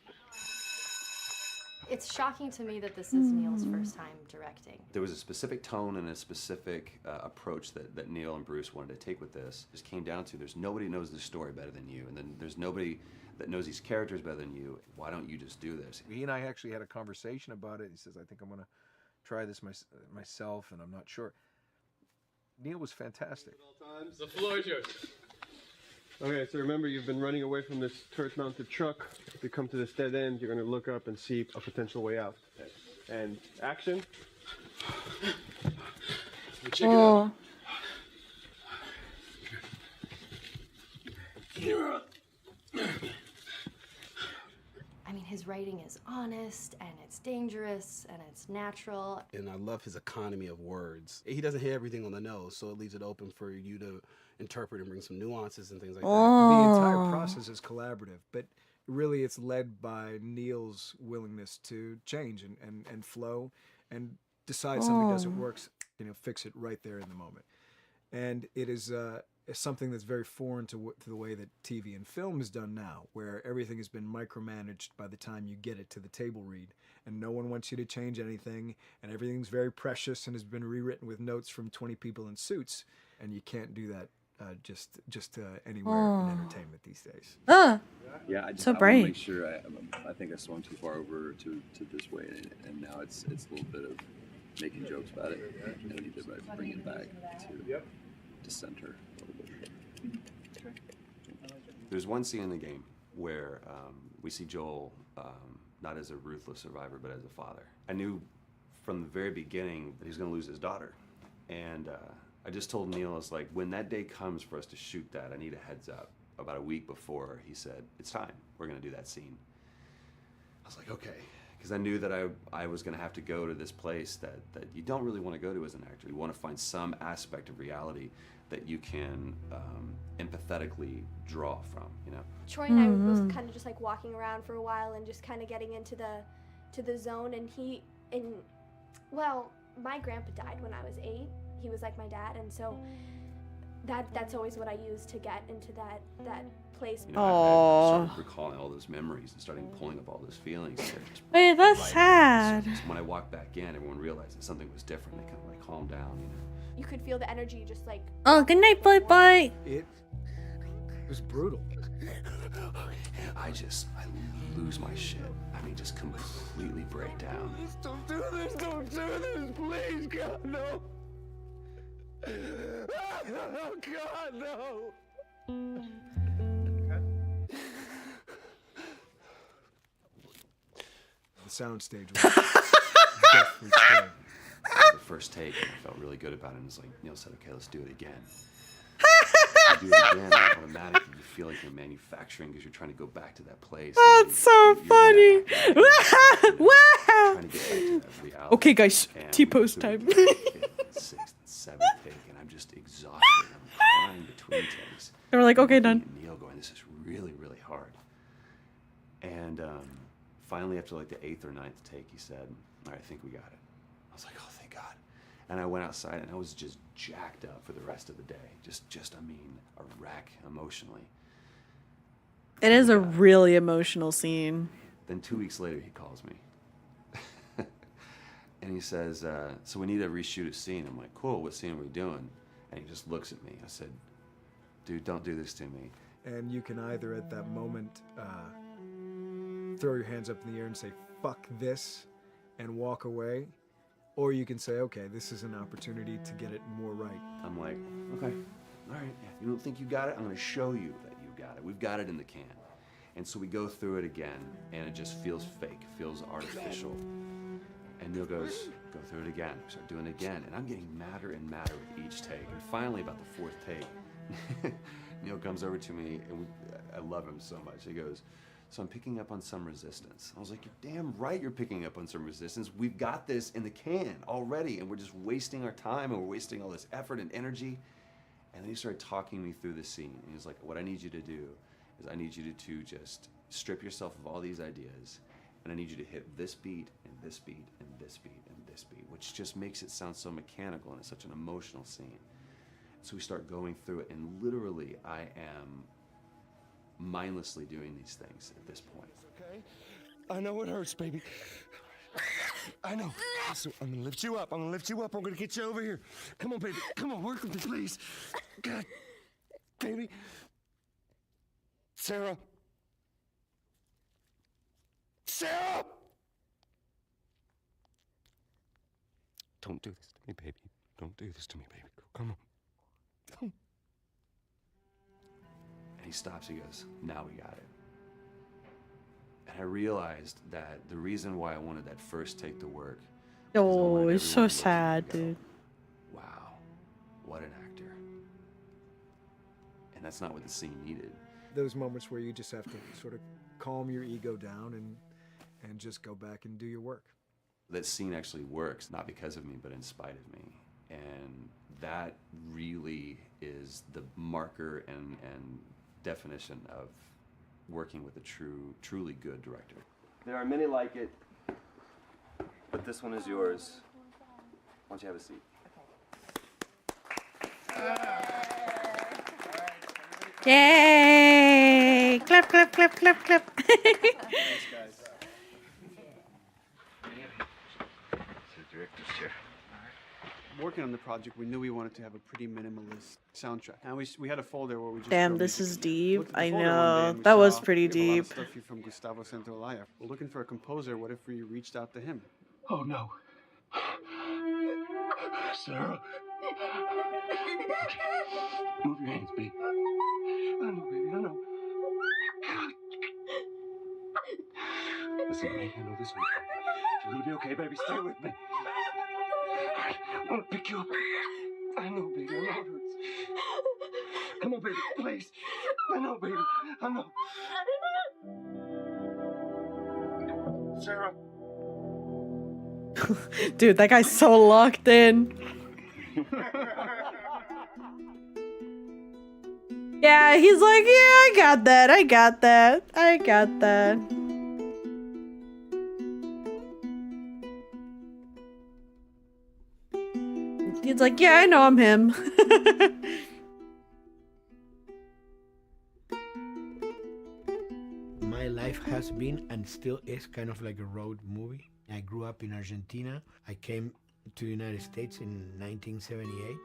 It's shocking to me that this is Neil's first time directing. There was a specific tone and a specific approach that Neil and Bruce wanted to take with this. It just came down to there's nobody who knows the story better than you, and then there's nobody that knows these characters better than you. Why don't you just do this? He and I actually had a conversation about it. He says, I think I'm going to try this myself, and I'm not sure. Neil was fantastic. The floor is yours. Okay, so remember, you've been running away from this turret-mounted truck. If you come to this dead end, you're going to look up and see a potential way out. And action. Check it out. I mean, his writing is honest, and it's dangerous, and it's natural. And I love his economy of words. He doesn't hit everything on the nose, so it leaves it open for you to interpret and bring some nuances and things like that. The entire process is collaborative, but really it's led by Neil's willingness to change and flow and decide something doesn't work, fix it right there in the moment. And it is something that's very foreign to the way that TV and film is done now, where everything has been micromanaged by the time you get it to the table read, and no one wants you to change anything, and everything's very precious and has been rewritten with notes from 20 people in suits, and you can't do that just anywhere in entertainment these days. Yeah, I so want bright. to make sure. I think I swung too far over to this way, and now it's a little bit of making jokes about it. And I need to bring it back to center a little bit. There's one scene in the game where we see Joel not as a ruthless survivor, but as a father. I knew from the very beginning that he was going to lose his daughter, and I just told Neil, it's like, when that day comes for us to shoot that, I need a heads up. About a week before, he said, it's time. We're going to do that scene. I was like, okay. Because I knew that I was going to have to go to this place that you don't really want to go to as an actor. You want to find some aspect of reality that you can empathetically draw from, Troy and I were both kind of just like walking around for a while and just kind of getting into the zone. And well, my grandpa died when I was 8. He was like my dad, and so that's always what I use to get into that place. You know, I started recalling all those memories and starting pulling up all those feelings. Wait, that's sad. So when I walked back in, everyone realized that something was different. They kind of like calmed down, you know. You could feel the energy just like. Oh, good night, boy. It was brutal. I lose my shit. I mean, just completely break down. Don't do this, please, God, no. Oh, God, no. The soundstage was deathly still. The first take, and I felt really good about it. And it's like Neil said, "Okay, let's do it again." You do it again, automatically you feel like you're manufacturing because you're trying to go back to that place. That's so funny. Wow. Trying to get back to that reality. Okay, guys, And T-pose through time. the fifth and sixth and seventh take, and I'm just exhausted. I'm crying between takes. They were like, okay, And done. Neil going, "This is really, really hard." And finally, after like the 8th or 9th take, he said, "All right, I think we got it." I was like, "Oh, thank God." And I went outside and I was just jacked up for the rest of the day. I mean, a wreck emotionally. It is a really emotional scene. Then 2 weeks later, he calls me. And he says, "So we need to reshoot a scene." I'm like, "Cool, what scene are we doing?" And he just looks at me. I said, "Dude, don't do this to me." And you can either at that moment throw your hands up in the air and say, "Fuck this," and walk away. Or you can say, "Okay, this is an opportunity to get it more right." I'm like, "Okay, all right, yeah, you don't think you got it? I'm gonna show you that you got it. We've got it in the can." And so we go through it again, and it just feels fake, feels artificial. And Neil goes, "Go through it again." We start doing it again, and I'm getting madder and madder with each take. And finally, about the 4th take, Neil comes over to me, and I love him so much. He goes, "So I'm picking up on some resistance." I was like, "You're damn right you're picking up on some resistance. We've got this in the can already, and we're just wasting our time, and we're wasting all this effort and energy." And then he started talking me through the scene. And he was like, "What I need you to do is I need you to just strip yourself of all these ideas, and I need you to hit this beat, and this beat, and this beat, and this beat," which just makes it sound so mechanical, and it's such an emotional scene. So we start going through it, and literally I am mindlessly doing these things at this point. Okay? I know it hurts, baby. I know. So I'm gonna lift you up. I'm gonna get you over here. Come on, baby. Come on, work with me, please. God, baby. Sarah. Sarah! Don't do this to me, baby. Don't do this to me, baby. Come on. And he stops, he goes, "Now we got it." And I realized that the reason why I wanted that first take to work. Oh, it's so sad, dude. Wow, what an actor. And that's not what the scene needed. Those moments where you just have to sort of calm your ego down and just go back and do your work. That scene actually works, not because of me, but in spite of me. And that really is the marker and definition of working with a truly good director. There are many like it, but this one is yours. Why don't you have a seat? Yay! Clap, clap, clap, clap, clap. Thanks, guys. The director's chair. Working on the project, we knew we wanted to have a pretty minimalist soundtrack, and we had a folder where we just Damn, wrote this is deep. looked at the I folder one day know. and we That was saw pretty we have a lot deep. of stuff here from Gustavo Santaolalla. We're looking for a composer. What if we reached out to him? Oh, no. Sarah. Move your hands, baby. I know, baby, I know. Listen to me, I know this hurts. You're gonna be okay, baby. Stay with me. All right, I wanna pick you up. I know, baby, I know it hurts. Come on, baby, please. I know, baby, I know. Sarah. Dude, that guy's so locked in. Yeah, he's like, yeah, I got that. He's like, yeah, I know I'm him. My life has been and still is kind of like a road movie. I grew up in Argentina. I came to the United States in 1978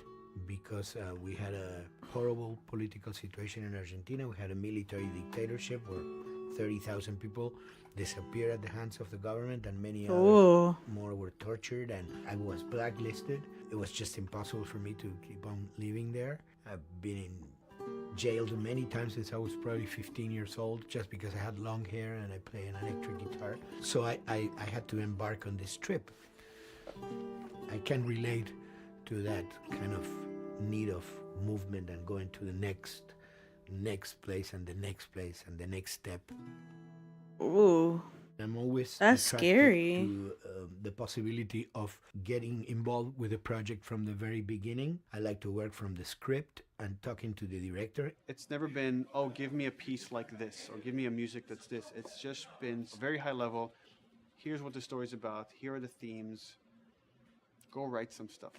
because we had a horrible political situation in Argentina. We had a military dictatorship where 30,000 people disappeared at the hands of the government, and many Ooh. more were tortured, and I was blacklisted. It was just impossible for me to keep on living there. I've been in jailed many times since I was probably 15 years old, just because I had long hair and I play an electric guitar. So I had to embark on this trip. I can relate to that kind of need of movement and going to the next place and the next place and the next step. Ooh. I'm always That's attracted scary. to the possibility of getting involved with a project from the very beginning. I like to work from the script and talking to the director. It's never been, oh, give me a piece like this or give me a music that's this. It's just been very high level. Here's what the story's about. Here are the themes. Go write some stuff.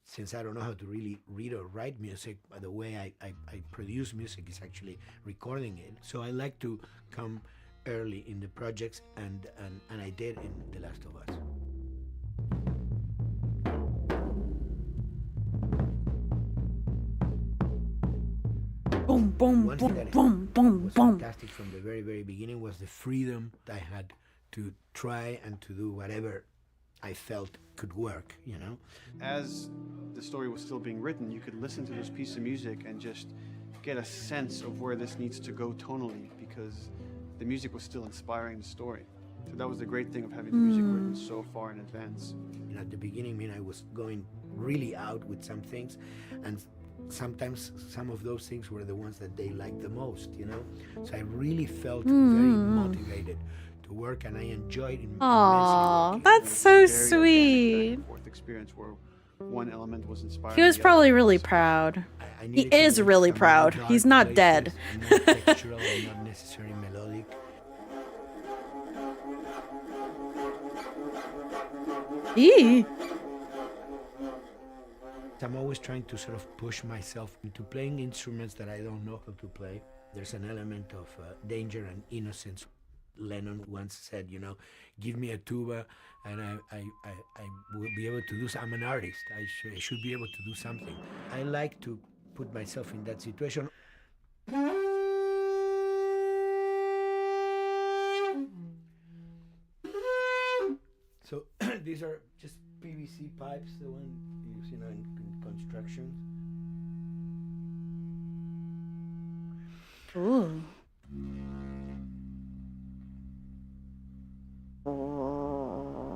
Since I don't know how to really read or write music, the way I produce music is actually recording it. So I like to come early in the projects, and I did in The Last of Us. Boom, boom, One boom, thing that boom, boom, was boom. fantastic from the very, very beginning was the freedom I had to try and to do whatever I felt could work, you know? As the story was still being written, you could listen to this piece of music and just get a sense of where this needs to go tonally, because the music was still inspiring the story. So that was the great thing of having the music written so far in advance. You know, at the beginning, I was going really out with some things, and sometimes some of those things were the ones that they liked the most, you know? So I really felt very motivated to work, and I enjoyed it. Aw, that's so sweet. Fourth experience where one element was inspiring. He was the other. probably really proud. He is really proud. He's not dead. More textural and not necessarily melodic. Eee. I'm always trying to sort of push myself into playing instruments that I don't know how to play. There's an element of danger and innocence. Lennon once said, you know, give me a tuba and I will be able to do I'm an artist. I should be able to do something. I like to put myself in that situation. So these are just PVC pipes, the one used, you know, in construction. Ooh.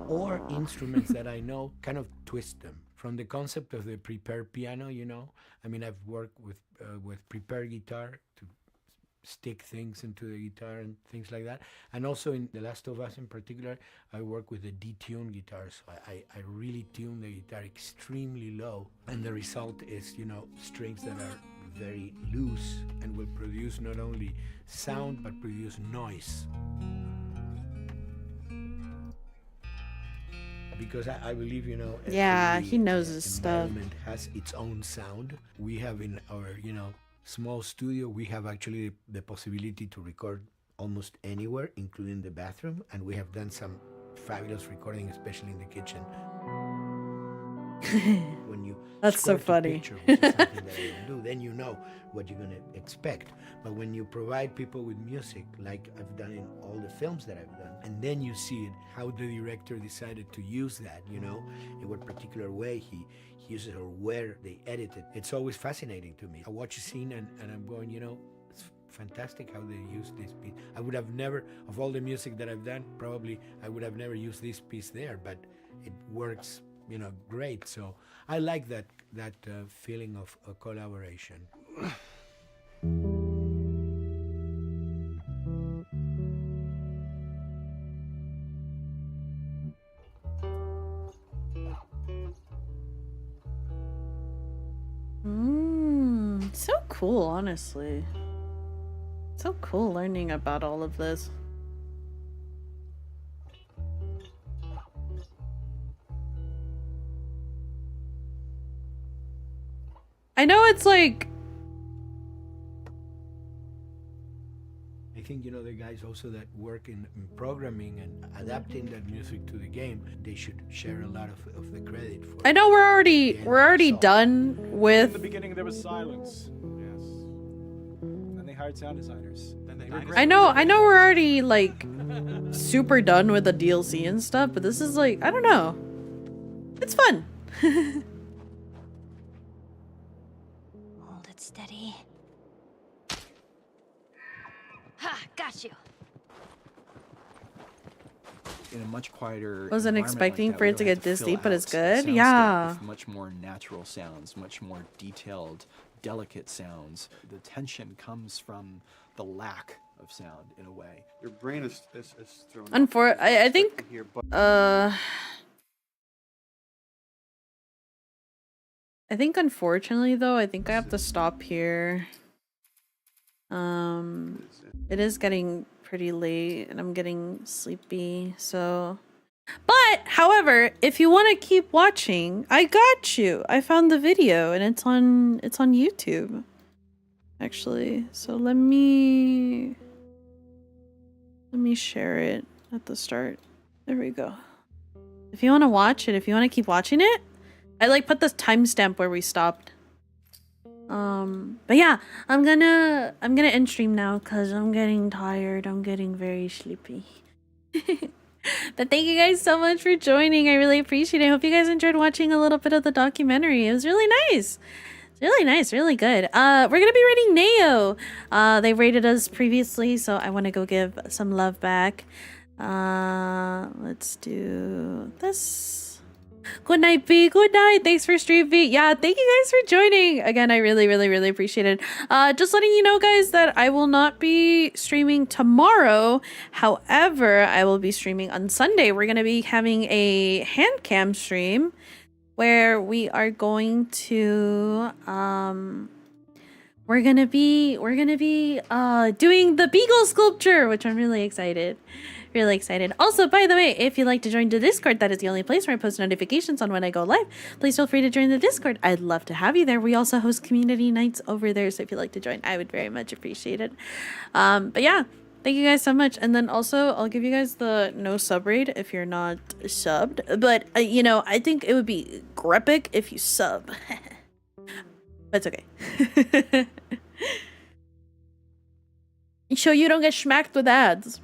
Or instruments that I know, kind of twist them. From the concept of the prepared piano, you know, I mean, I've worked with prepared guitar to stick things into the guitar and things like that. And also in The Last of Us in particular, I work with a detuned guitar. So I really tune the guitar extremely low. And the result is, you know, strings that are very loose and will produce not only sound, but produce noise. Because I believe, you know, Yeah, he knows his stuff. Environment has its own sound. We have in our, you know, small studio, we have actually the possibility to record almost anywhere, including the bathroom, and we have done some fabulous recording, especially in the kitchen. When you That's so script a funny. picture, which is something that I don't do, then you know what you're gonna expect. But when you provide people with music, like I've done in all the films that I've done, and then you see it, how the director decided to use that, you know, in what particular way he uses it or where they edit it. It's always fascinating to me. I watch a scene and I'm going, you know, it's fantastic how they use this piece. I would have never, of all the music that I've done, probably I would have never used this piece there, but it works, you know, great. So I like that feeling of a collaboration. So cool, honestly. So cool learning about all of this. I know it's like... I think, you know, the guys also that work in programming and adapting that music to the game, they should share a lot of the credit for I know we're already done In the with. beginning, there was silence. Yes. Then they hired sound designers. Then they I know we're already like super done with the DLC and stuff, but this is like, I don't know. It's fun. Hold it steady. Ha! Got you. In a much quieter Wasn't environment expecting like that, for we it to don't have get this fill deep, but out it's the good. soundscape Yeah. with much more natural sounds, much more detailed, delicate sounds. The tension comes from the lack of sound in a way. Your brain is thrown off. I think I think unfortunately though, I think I have to stop here. It is getting pretty late and I'm getting sleepy, so. But however, if you want to keep watching, I got you. I found the video and it's on YouTube. Actually, so let me share it at the start. There we go. If you want to watch it, if you want to keep watching it, I like put this timestamp where we stopped. But yeah, I'm gonna end stream now because I'm getting tired. I'm getting very sleepy. But thank you guys so much for joining. I really appreciate it. I hope you guys enjoyed watching a little bit of the documentary. It was really nice. It's really nice, really good. We're gonna be rating Neo. They rated us previously, so I want to go give some love back. Let's do this. Good night, B. Good night. Thanks for streaming. Yeah, thank you guys for joining. Again, I really, really, really appreciate it. Just letting you know, guys, that I will not be streaming tomorrow. However, I will be streaming on Sunday. We're going to be having a hand cam stream where we are going to, we're going to be doing the Beagle sculpture, which I'm really excited. Really excited. Also, by the way, if you'd like to join the Discord, that is the only place where I post notifications on when I go live. Please feel free to join the Discord. I'd love to have you there. We also host community nights over there, so if you'd like to join, I would very much appreciate it. But yeah, thank you guys so much. And then also, I'll give you guys the no sub raid if you're not subbed. But, you know, I think it would be grepic if you sub. But it's okay. So you don't get smacked with ads.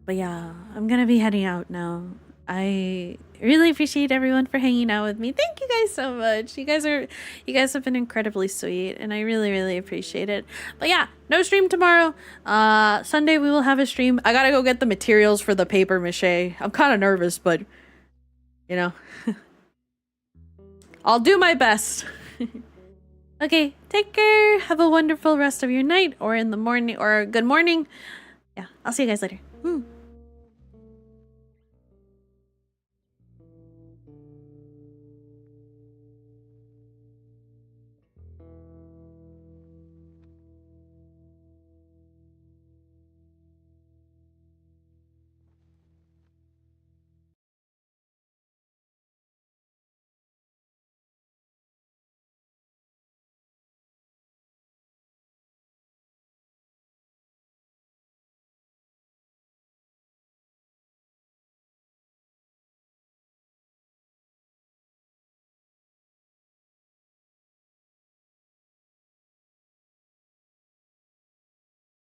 But yeah, I'm gonna be heading out now. I really appreciate everyone for hanging out with me. Thank you guys so much. You guys have been incredibly sweet and I really, really appreciate it. But yeah, no stream tomorrow. Sunday we will have a stream. I gotta go get the materials for the paper mache. I'm kind of nervous, but you know, I'll do my best. Okay, take care. Have a wonderful rest of your night or in the morning or good morning. Yeah, I'll see you guys later.